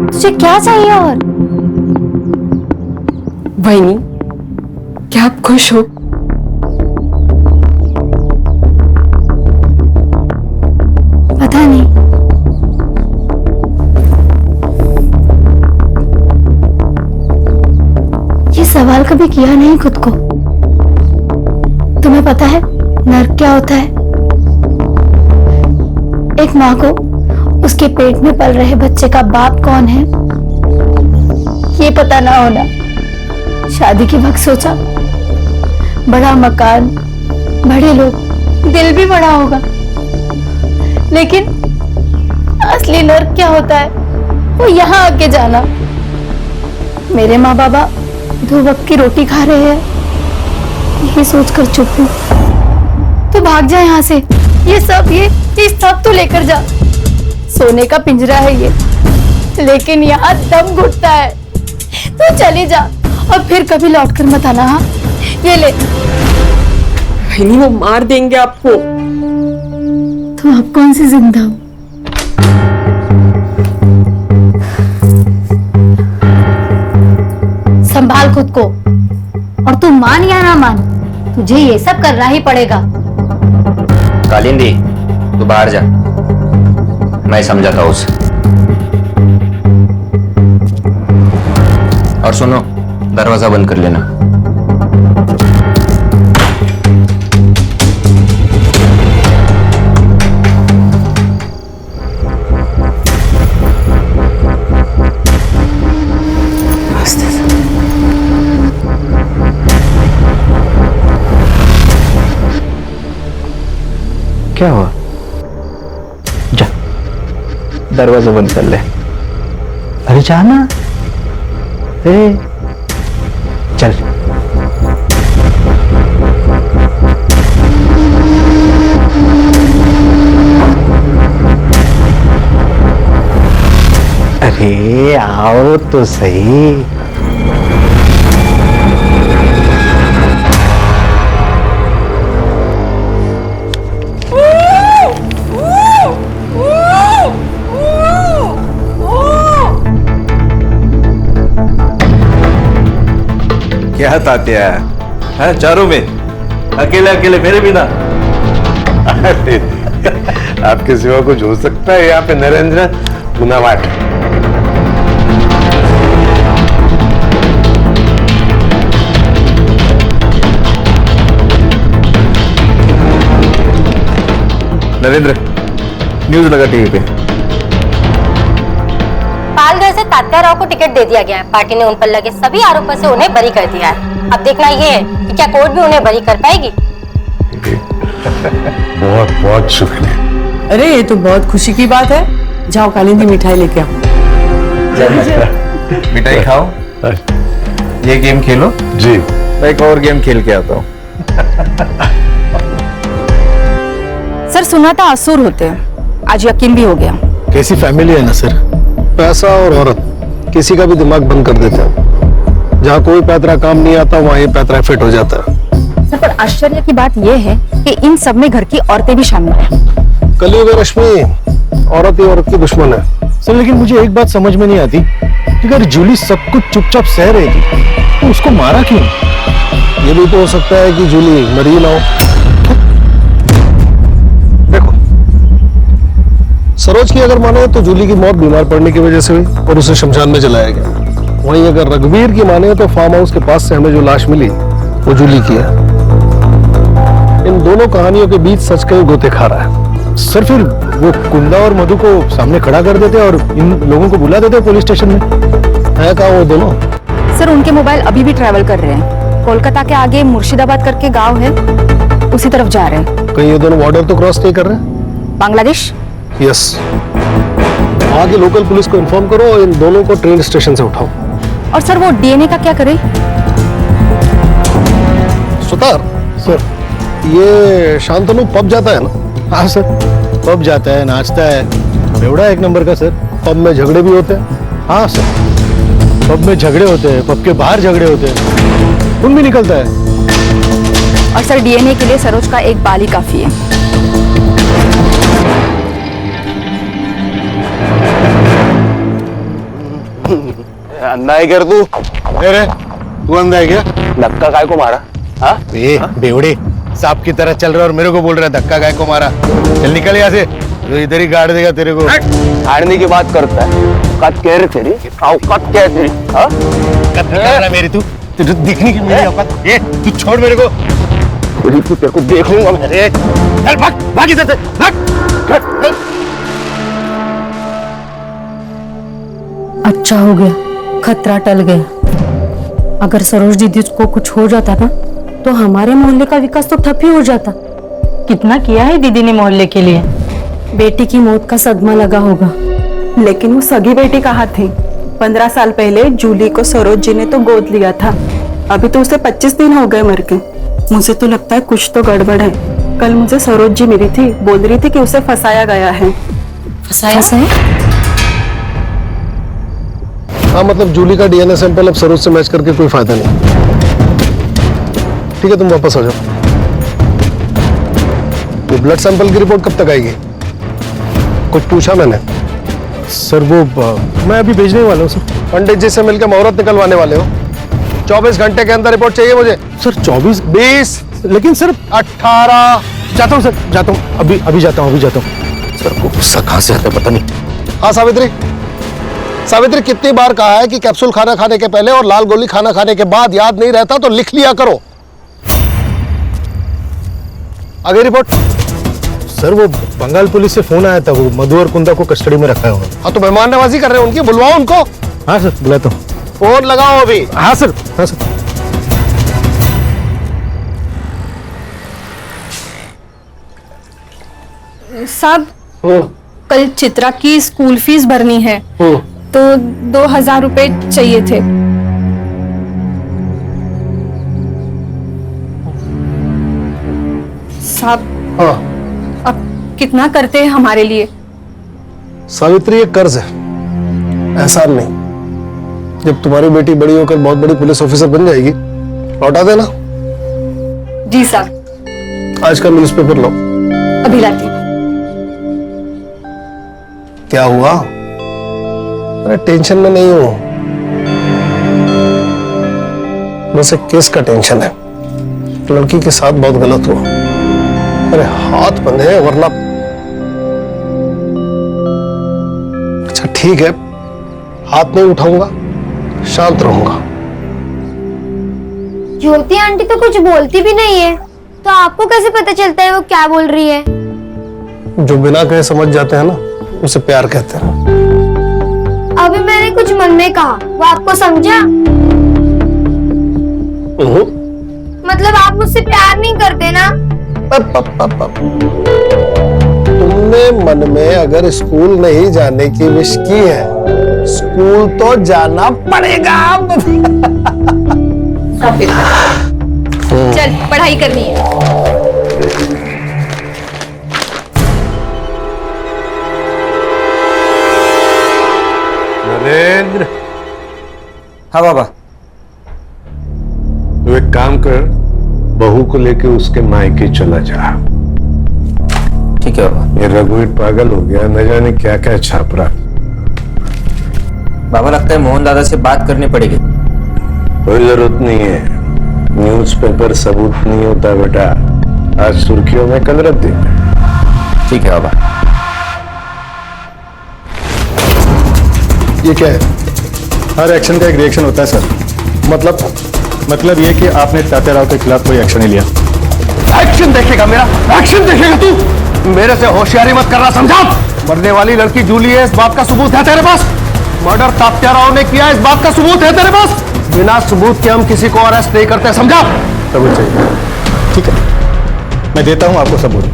तुझे क्या चाहिए? और बहनी, क्या आप खुश हो? पता नहीं, ये सवाल कभी किया नहीं खुद को। तुम्हें पता है नर्क क्या होता है? एक माँ को उसके पेट में पल रहे बच्चे का बाप कौन है ये पता ना होना। शादी के वक्त सोचा बड़ा मकान, बड़े लोग, दिल भी बड़ा होगा, लेकिन असली नर्क क्या होता है वो यहाँ आके जाना। मेरे माँ बाबा 2 वक्त की रोटी खा रहे हैं, यही सोचकर चुप हूँ। तो भाग जा यहाँ से, ये सब तो लेकर जा। सोने का पिंजरा है ये, लेकिन यहाँ दम घुटता है। तो चली जा और फिर कभी लौटकर मत आना। हाँ, ये ले। बहनी, वो मार देंगे आपको। तो आप कौन सी जिंदा हो? संभाल खुद को, और तू मान या ना मान, तुझे ये सब करना ही पड़ेगा। कालिंदी, तू बाहर जा, मैं समझाता हूं उसे। और सुनो, दरवाजा बंद कर लेना। क्या हुआ? जा, दरवाजा बंद कर ले। अरे जाना, अरे चल। अरे आओ तो सही। क्या तात्या है चारों में, अकेले अकेले मेरे बिना? आपके सिवा कुछ हो सकता है यहाँ पे? नरेंद्र गुनावाट। नरेंद्र, न्यूज लगा टीवी पे। पालघर से तात्या राव को टिकट दे दिया गया है। पार्टी ने उन पर लगे सभी आरोपों से उन्हें बरी कर दिया है। अब देखना ये है कि क्या कोर्ट भी उन्हें बरी कर पाएगी। बहुत बहुत शुक्रिया। अरे ये तो बहुत खुशी की बात है। जाओ कालिंदी मिठाई लेके आओ। मिठाई खाओ, ये गेम खेलो। जी मैं एक और गेम खेल के आता हूँ। सर सुना था असुर होते हैं, आज यकीन भी हो गया। कैसी फैमिली है ना सर, पैसा और औरत किसी का भी दिमाग बंद कर देते हैं। जहाँ कोई पैतरा काम नहीं आता वहाँ ये पैतरा फिट हो जाता है। सर पर आश्चर्य की बात यह है कि इन सब में घर की औरतें भी शामिल हैं। कलयुग है रश्मि, औरत ही औरत की दुश्मन है। सर लेकिन मुझे एक बात समझ में नहीं आती कि अगर जूली सब कुछ चुपचाप सह रही थी तो उसको मारा क्यों? ये भी तो हो सकता है कि जूली मरी ना हो। देखो, सरोज की अगर माने तो जूली की मौत बीमार पड़ने की वजह से हुई और उसे शमशान में जलाया गया। वहीं अगर रघुवीर की माने तो फार्म हाउस के पास से हमें जो लाश मिली वो जूली की है। इन दोनों कहानियों के बीच सच का गोते खा रहा है। सर फिर वो कुंदा और मधु को सामने खड़ा कर देते और इन लोगों को बुला देते पुलिस स्टेशन में। है कहाँ वो दोनों? सर उनके मोबाइल अभी भी ट्रैवल कर रहे हैं। कोलकाता के आगे मुर्शिदाबाद करके गांव है, उसी तरफ जा रहे हैं। कहीं ये दोनों बॉर्डर तो क्रॉस नहीं कर रहे हैं? बांग्लादेश? यस। वहाँ की लोकल पुलिस को इन्फॉर्म करो और इन दोनों को ट्रेन स्टेशन से उठाओ। और सर वो डीएनए का क्या करें? सुतार सर, ये शांतनु पब जाता है ना? हाँ सर, पब जाता है, नाचता है, बेवड़ा एक नंबर का सर। पब में झगड़े भी होते हैं। हाँ सर, पब में झगड़े होते हैं, पब के बाहर झगड़े होते हैं, खून भी निकलता है। और सर डीएनए के लिए सरोज का एक बाल ही काफी है। अंधा है क्या तू? अरे तू अंधा है क्या? धक्का काय को मारा? हाँ बेवड़े सांप की तरह चल रहा और मेरे को बोल रहा है धक्का काय को मारा? चल निकल यहाँ से, तो इधर ही गाड़ देगा तेरे को। हारने की बात करता है। औकात क्या है तेरी? औकात क्या है तेरी? हाँ? औकात निकाल रहा मेरी तू? तुझे दिखने की मेरी औकात? ये तू छोड़ मेरे को। तेरे को देख लूंगा मैं। अरे चल भाग, भाग इधर से, भाग। अच्छा हो गया, खतरा टल गया। अगर सरोज दीदी को कुछ हो जाता ना तो हमारे मोहल्ले का विकास तो ठप ही हो जाता। कितना किया है दीदी ने मोहल्ले के लिए। बेटी की मौत का सदमा लगा होगा, लेकिन वो सगी बेटी कहाँ थी? 15 साल पहले जूली को सरोज जी ने तो गोद लिया था। अभी तो उसे 25 दिन हो गए मर के। मुझे तो लगता है कुछ तो गड़बड़ है। कल मुझे सरोज जी मिली थी, बोल रही थी कि उसे फंसाया गया है। फंसाया है? हाँ मतलब जूली का डीएनए सैंपल अब सरोज से मैच करके कोई फायदा नहीं। ठीक है तुम वापस आ जाओ। वो ब्लड सैंपल की रिपोर्ट कब तक आएगी? कुछ पूछा मैंने? सर वो मैं अभी भेजने वाला हूँ सर। पंडित जी से मिलकर मुहूर्त निकलवाने वाले हो। 24 घंटे के अंदर रिपोर्ट चाहिए मुझे। सर 24? 20? लेकिन सर 18। जाता हूँ सर, जाता हूँ, अभी जाता हूँ, सर को गुस्सा कहाँ से आता पता नहीं। हाँ सावित्री, सावित्री कितनी बार कहा है कि कैप्सूल खाना खाने के पहले और लाल गोली खाना खाने के बाद याद नहीं रहता तो लिख लिया करो। आगे रिपोर्ट। सर वो बंगाल पुलिस से फोन आया था, वो मधु और कुंदा को कस्टडी में रखा है उन्होंने। हाँ तो मेहमान नवाजी कर रहे हैं उनकी, बुलवाओ उनको। हाँ सर बुलाता हूँ। फोन लगाओ अभी। हाँ सर, हाँ सर। साहब कल चित्रा की स्कूल फीस भरनी है तो 2000 रुपए चाहिए थे। साहब हाँ अब कितना करते हैं हमारे लिए? सावित्री एक कर्ज है, एहसान नहीं। जब तुम्हारी बेटी बड़ी होकर बहुत बड़ी पुलिस ऑफिसर बन जाएगी लौटा देना। जी साहब। आज का न्यूज़पेपर लो। अभी लाती। क्या हुआ? अरे टेंशन में नहीं हूं, बस एक केस का टेंशन है। लड़की के साथ बहुत गलत हुआ। अरे हाथ बंधे हैं वरना। अच्छा ठीक है, हाथ नहीं उठाऊंगा, शांत रहूंगा। ज्योति आंटी तो कुछ बोलती भी नहीं है, तो आपको कैसे पता चलता है वो क्या बोल रही है? जो बिना कहे समझ जाते हैं ना, उसे प्यार कहते हैं। अभी मैंने कुछ मन में कहा, वो आपको समझा? मतलब आप मुझसे प्यार नहीं करते ना? तुमने मन में अगर स्कूल नहीं जाने की विश की है, स्कूल तो जाना पड़ेगा। चल पढ़ाई करनी है। नरेंद्र। हाँ बाबा। तू एक काम कर, बहू को लेके उसके मायके चला जा। ठीक है बाबा। ये रघुवीर पागल हो गया, न जाने क्या क्या छाप रहा। बाबा लगता है मोहन दादा से बात करनी पड़ेगी। कोई जरूरत नहीं है, न्यूज़पेपर सबूत नहीं होता बेटा। आज सुर्खियों में, कल रद्दी में। ठीक है बाबा। ये क्या है? हर एक्शन का एक रिएक्शन होता है सर। मतलब ये कि आपने तात्या राव के खिलाफ कोई एक्शन नहीं लिया। एक्शन देखेगा मेरा? एक्शन देखेगा तू? मेरे से होशियारी मत करना, समझा? मरने वाली लड़की जूली है, इस बात का सबूत है तेरे पास? मर्डर तात्या राव ने किया, इस बात का सबूत है तेरे पास? बिना सबूत के हम किसी को अरेस्ट नहीं करते, समझा? सबूत चाहिए? ठीक है, मैं देता हूं आपको सबूत।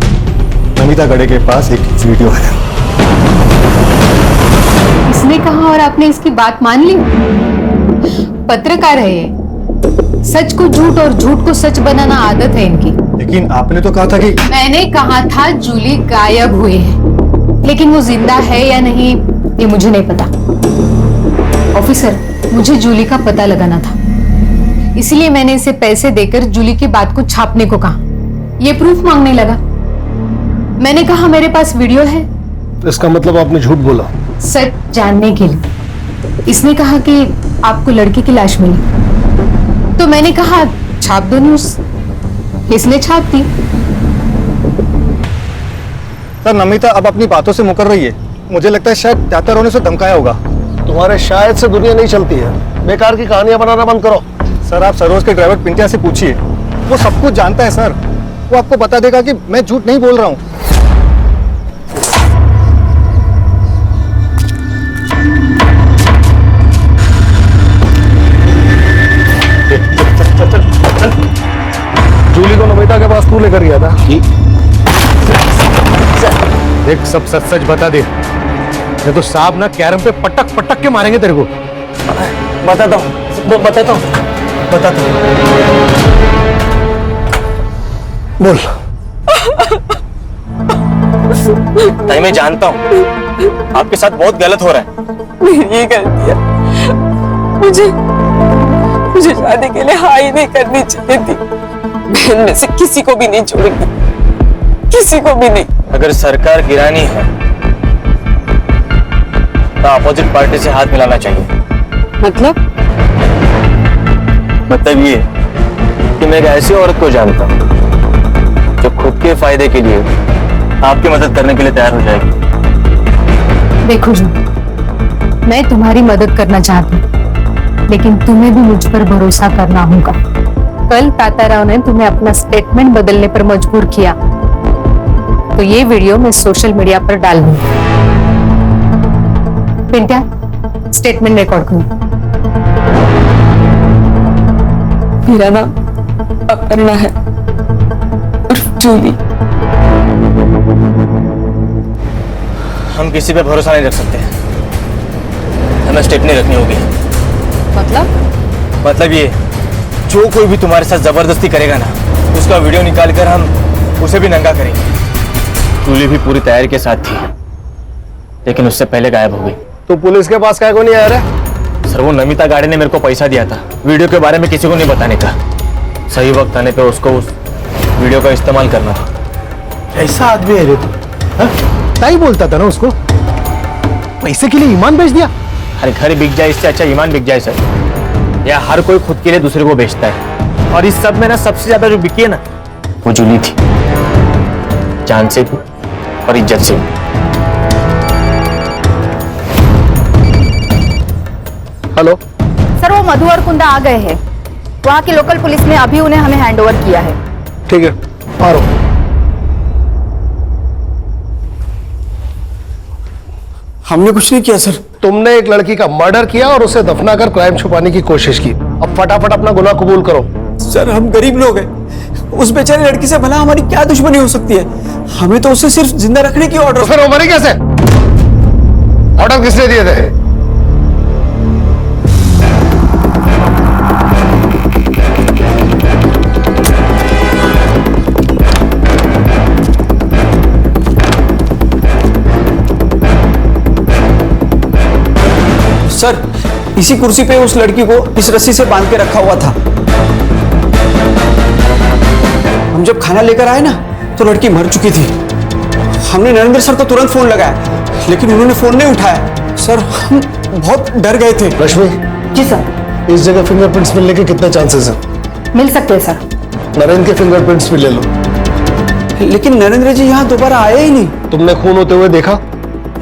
नमिता गड़े के पास एक वीडियो है। इसने कहा और आपने इसकी बात मान ली? पत्रकार है ये, सच को झूठ और झूठ को सच बनाना आदत है इनकी। लेकिन आपने तो कहा था कि... मैंने कहा था जूली गायब हुई है, लेकिन वो जिंदा है या नहीं ये मुझे नहीं पता। ऑफिसर, मुझे जूली का पता लगाना था, इसलिए मैंने इसे पैसे देकर जूली की बात को छापने को कहा। ये प्रूफ मांगने लगा। मैंने कहा मेरे पास वीडियो है। इसका मतलब आपने झूठ बोला? सच जानने के लिए। इसने कहा कि आपको लड़की की लाश मिली, तो मैंने कहा छाप दो न्यूज़। इसने छाप दी। सर, नमिता अब अपनी बातों से मुकर रही है। मुझे लगता है शायद तात्या राव ने उसे धमकाया होगा। तुम्हारे शायद से दुनिया नहीं चलती है। बेकार की कहानियां बनाना बंद करो। सर, आप सरोज के ड्राइवर पिंटिया से पूछिए, वो सब कुछ जानता है सर। वो आपको बता देगा कि मैं झूठ नहीं बोल रहा हूँ। जूली को नमिता के पास तू लेकर गया था? देख, सब सच सच बता दे, नहीं तो साहब ना कैरम पे पटक पटक के मारेंगे तेरे को। बताता हूँ। बोल। ताई, मैं जानता हूँ आपके साथ बहुत गलत हो रहा है। मेरी ये गलती है। मुझे शादी के लिए हाँ ही नहीं करनी चाहिए थी। बहन में से किसी को भी नहीं छोड़ेगी, किसी को भी नहीं। अगर सरकार गिरानी है तो अपोजिट पार्टी से हाथ मिलाना चाहिए। मतलब ये कि मैं एक ऐसी औरत को जानता हूँ जो खुद के फायदे के लिए आपकी मदद करने के लिए तैयार हो जाएगी। देखो जो, मैं तुम्हारी मदद करना चाहती हूँ, लेकिन तुम्हें भी मुझ पर भरोसा करना होगा। कल तात्या राव ने तुम्हें अपना स्टेटमेंट बदलने पर मजबूर किया, तो ये वीडियो मैं सोशल मीडिया पर डाल दूंगी। पिंटिया, स्टेटमेंट रिकॉर्ड करो। मेरा नाम अपर्णा है और जूली। हम किसी पे भरोसा नहीं रख सकते, हमें स्टेप नहीं रखनी होगी। मतलब ये, जो कोई भी तुम्हारे साथ जबरदस्ती करेगा ना, उसका वीडियो निकाल कर हम उसे भी नंगा करेंगे। जूली भी पूरी तैयारी के साथ थी, लेकिन उससे पहले गायब हो गई। तो पुलिस के पास क्या को नहीं आया रे? सर, वो नमिता गाड़े ने मेरे को पैसा दिया था वीडियो के बारे में किसी को नहीं बताने का। सही वक्त आने पे उसको उस वीडियो का इस्तेमाल करना था। ऐसा आदमी है रे तू? ताई बोलता था ना उसको, पैसे के लिए ईमान बेच दिया। अरे घर बिक जाए इससे अच्छा ईमान बिक जाए सर। या हर कोई खुद के लिए दूसरे को बेचता है, और इस सब में ना सबसे ज्यादा जो बिकी है ना, वो जूली थी। जान से भी और इज्जत से भी। हेलो सर, वो मधु और कुंदा आ गए हैं। वहाँ की लोकल पुलिस ने अभी उन्हें हमें हैंडओवर किया है। ठीक है, आ रहा हूं। हमने कुछ नहीं किया सर। तुमने एक लड़की का मर्डर किया और उसे दफनाकर क्राइम छुपाने की कोशिश की। अब फटाफट अपना गुनाह कबूल करो। सर हम गरीब लोग हैं, उस बेचारी लड़की से भला हमारी क्या दुश्मनी हो सकती है? हमें तो उसे सिर्फ जिंदा रखने की ऑर्डर। तो फिर वो मरी कैसे? ऑर्डर किसने दिए थे? सर इसी कुर्सी पे उस लड़की को इस रस्सी से बांध के रखा हुआ था। हम जब खाना लेकर आए ना तो लड़की मर चुकी थी। हमने नरेंद्र सर को तुरंत फोन लगाया लेकिन उन्होंने फोन नहीं उठाया। सर हम बहुत डर गए थे। लक्ष्मी। जी सर। इस जगह फिंगरप्रिंट्स मिलने के कितने चांसेस हैं? मिल सकते हैं सर। नरेंद्र के फिंगरप्रिंट्स भी ले लो। लेकिन नरेंद्र जी यहाँ दोबारा आए ही नहीं। तुमने खून होते हुए देखा?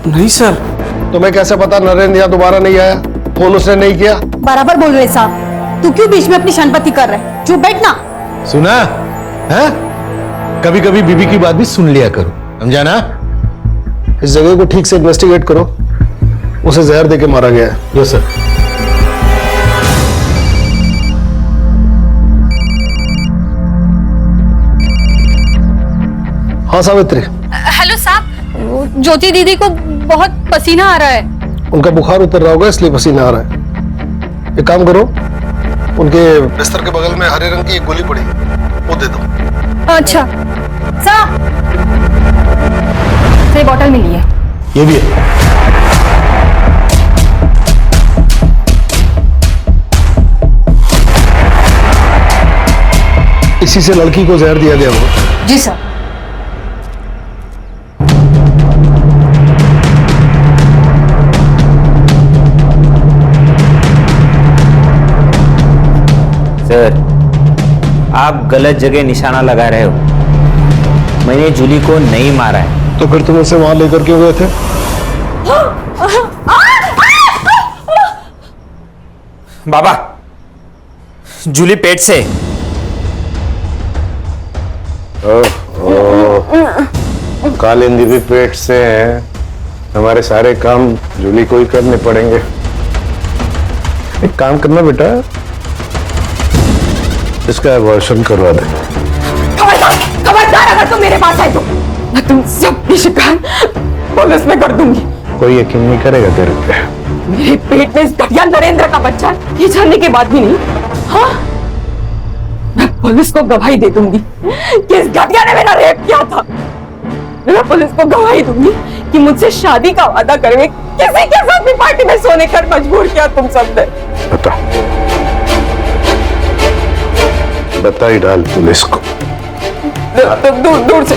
नहीं सर। तुम्हें कैसे पता नरेंद्र यहाँ दोबारा नहीं आया? फोन उसने नहीं किया? बराबर बोल रहे साहब। तू क्यों बीच में अपनी शनपति कर रहे? चुप बैठना। सुना है? कभी कभी बीबी की बात भी सुन लिया करो, समझा ना? इस जगह को ठीक से इन्वेस्टिगेट करो। उसे जहर देके मारा गया है। Yes sir. हाँ सावित्री। हेलो साहब, ज्योति दीदी को बहुत पसीना आ रहा है। उनका बुखार उतर रहा होगा इसलिए पसीना आ रहा है। एक काम करो, उनके बिस्तर के बगल में हरे रंग की एक गोली पड़ी, वो दे दो। अच्छा साहब, से बॉटल मिली है। ये भी है। इसी से लड़की को जहर दिया गया होगा। जी सर। सर आप गलत जगह निशाना लगा रहे हो। मैंने जूली को नहीं मारा है। तो फिर तुम उसे वहां लेकर क्यों गए थे? बाबा जूली पेट से। कालिंदी भी पेट से है। हमारे सारे काम जूली को ही करने पड़ेंगे। एक काम करना बेटा, इसका एबॉर्शन करवा दे। खबरदार अगर तुम मेरे पास आए तो मैं तुम सबकी शिकायत पुलिस में कर दूंगी। कोई यकीन नहीं करेगा तेरे पे। मेरे पेट में इस घटिया नरेंद्र का बच्चा है, ये जानने के बाद भी नहीं। हाँ, मैं पुलिस को गवाही दे दूंगी कि इस घटिया ने मेरा रेप किया था। मैं पुलिस को गवाही दूंगी कि मुझसे शादी का वादा करके किसी के साथ भी पार्टी में सोने कर मजबूर किया तुम सबने। बता ही डाल पुलिस को। दूर दूर से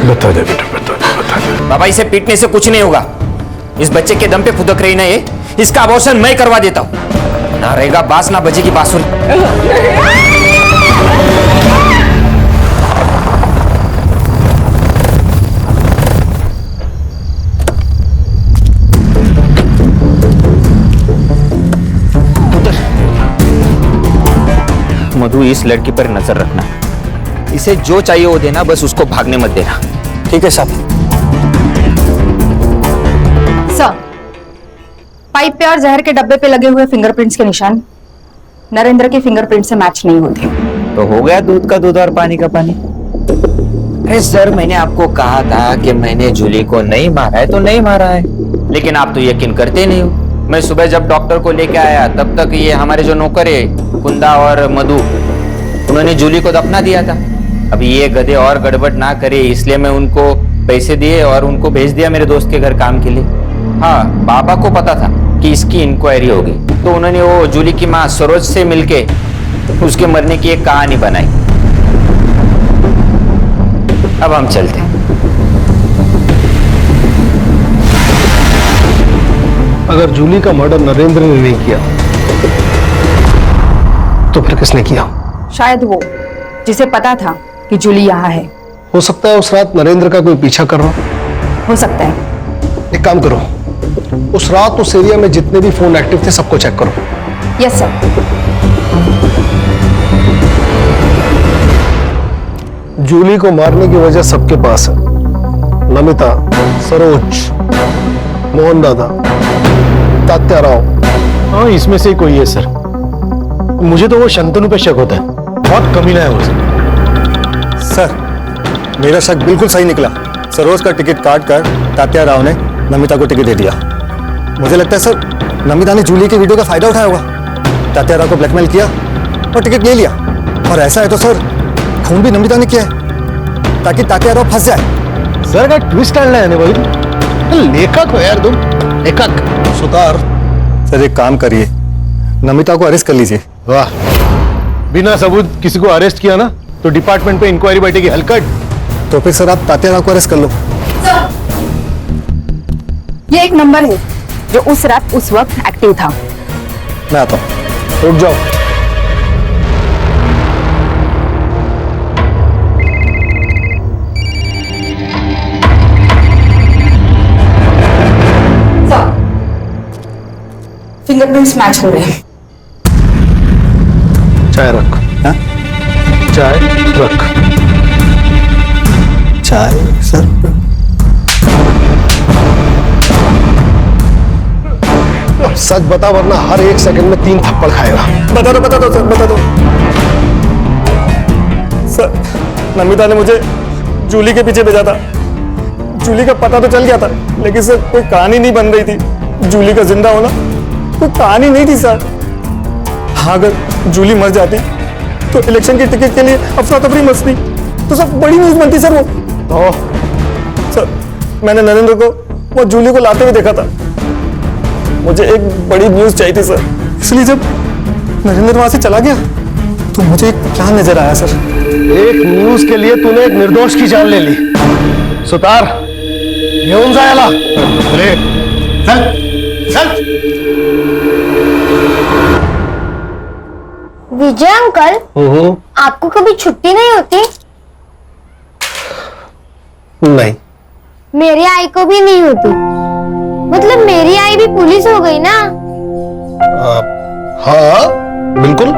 बता दे बेटा, बता दे। बाबा इसे पीटने से कुछ नहीं होगा। इस बच्चे के दम पे फुदक रही ना ये, इसका अबॉर्शन मैं करवा देता हूँ। ना रहेगा बांस ना बजेगी बांसुरी। मधु इस लड़की पर नजर रखना। इसे जो चाहिए वो देना, बस उसको भागने मत देना। ठीक है साहब? सर, पाइप पे और जहर के डब्बे पे लगे हुए फिंगरप्रिंट्स के निशान नरेंद्र के फिंगरप्रिंट से मैच नहीं होते। तो हो गया दूध का दूध और पानी का पानी। अरे सर मैंने आपको कहा था कि मैंने जूली को नहीं मारा है तो नहीं मारा है, लेकिन आप तो यकीन करते नहीं हो। मैं सुबह जब डॉक्टर को लेके आया तब तक ये हमारे जो नौकर है कुंदा और मधु, उन्होंने जूली को दफना दिया था। अब ये गधे और गड़बड़ ना करे इसलिए मैं उनको पैसे दिए और उनको भेज दिया मेरे दोस्त के घर काम के लिए। हाँ, बाबा को पता था कि इसकी इंक्वायरी होगी तो उन्होंने वो जूली की माँ सरोज से मिलके उसके मरने की एक कहानी बनाई। अब हम चलते हैं। अगर जूली का मर्डर नरेंद्र ने नहीं किया तो फिर किसने किया? शायद वो जिसे पता था कि जूली यहाँ है। हो सकता है उस रात नरेंद्र का कोई पीछा कर रहा हो सकता है। एक काम करो, उस रात उस एरिया में जितने भी फोन एक्टिव थे सबको चेक करो। Yes sir. जूली को मारने की वजह सबके पास है। नमिता, सरोज मोहन दादा, तात्याराव। हाँ, इसमें से कोई है सर। मुझे तो वो शंतनु पे शक होता है, बहुत कमीना है वो सर। मेरा शक बिल्कुल सही निकला। सरोज का टिकट काट कर तात्याराव ने नमिता को टिकट दे दिया। मुझे लगता है सर नमिता ने जूली के वीडियो का फायदा उठाया होगा, तात्याराव को ब्लैकमेल किया और टिकट ले लिया। और ऐसा है तो सर खून भी नमिता ने किया है ताकि तात्याराव फंस जाए। सर का ट्विस्ट डालना है भाई, लेखक हो यार तुम, लेखक। सुतार सर एक काम करिए, नमिता को अरेस्ट कर लीजिए। वाह, बिना सबूत किसी को अरेस्ट किया ना तो डिपार्टमेंट पे इंक्वायरी बैठेगी हलकट। तो फिर सर आप तात्याराव को अरेस्ट कर लो। ये एक नंबर है जो उस रात उस वक्त एक्टिव था। मैं आता हूँ। रुक जाओ। फिंगरप्रिंट्स मैच हो रहे हैं। चाय रख। हाँ? चाय रख। चाय सर। सच बता वरना हर एक सेकंड में 3 थप्पड़ खाएगा। बता दो सर, बता दो। सर नमिता ने मुझे जूली के पीछे भेजा था। जूली का पता तो चल गया था, लेकिन सर कोई कहानी नहीं बन रही थी। जूली का जिंदा होना कोई कहानी नहीं थी सर। हाँ, अगर जूली मर जाती तो इलेक्शन की टिकट के लिए अफरा तफरी मचती तो सब बड़ी न्यूज बनती सर। वो सर मैंने नरेंद्र को वो जूली को लाते हुए देखा था। मुझे एक बड़ी न्यूज चाहिए थी सर, इसलिए जब नरेंद्र वहां से चला गया तो मुझे एक प्लान नजर आया सर। एक न्यूज के लिए तूने एक निर्दोष की जान ले ली। सुतार, घेऊन जायला। अरे चल चल। विजय अंकल, आपको कभी छुट्टी नहीं होती? नहीं। मेरी आई को भी नहीं होती। मतलब मेरी आई भी पुलिस हो गई ना? हाँ बिल्कुल,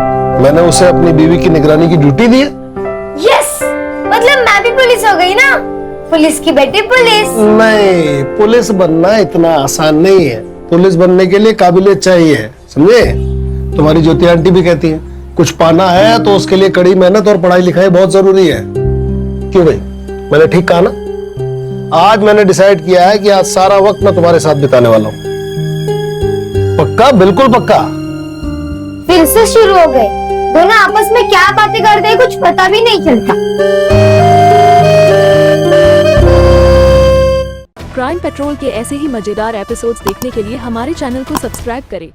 मैंने उसे अपनी बीवी की निगरानी की ड्यूटी दी है। यस, मतलब मैं भी पुलिस हो गई ना? पुलिस की बेटी पुलिस। नहीं, पुलिस बनना इतना आसान नहीं है। पुलिस बनने के लिए काबिलियत चाहिए, समझे? तुम्हारी ज्योति आंटी भी कहती है कुछ पाना है तो उसके लिए कड़ी मेहनत और पढ़ाई लिखाई बहुत जरूरी है। क्यों भाई, मैंने ठीक कहा ना? आज मैंने डिसाइड किया है कि आज सारा वक्त मैं तुम्हारे साथ बिताने वाला हूँ। पक्का? बिल्कुल पक्का। फिर से शुरू हो गए दोनों, आपस में क्या बातें करते हैं कुछ पता भी नहीं चलता। क्राइम पेट्रोल के ऐसे ही मजेदार एपिसोड्स देखने के लिए हमारे चैनल को सब्सक्राइब करें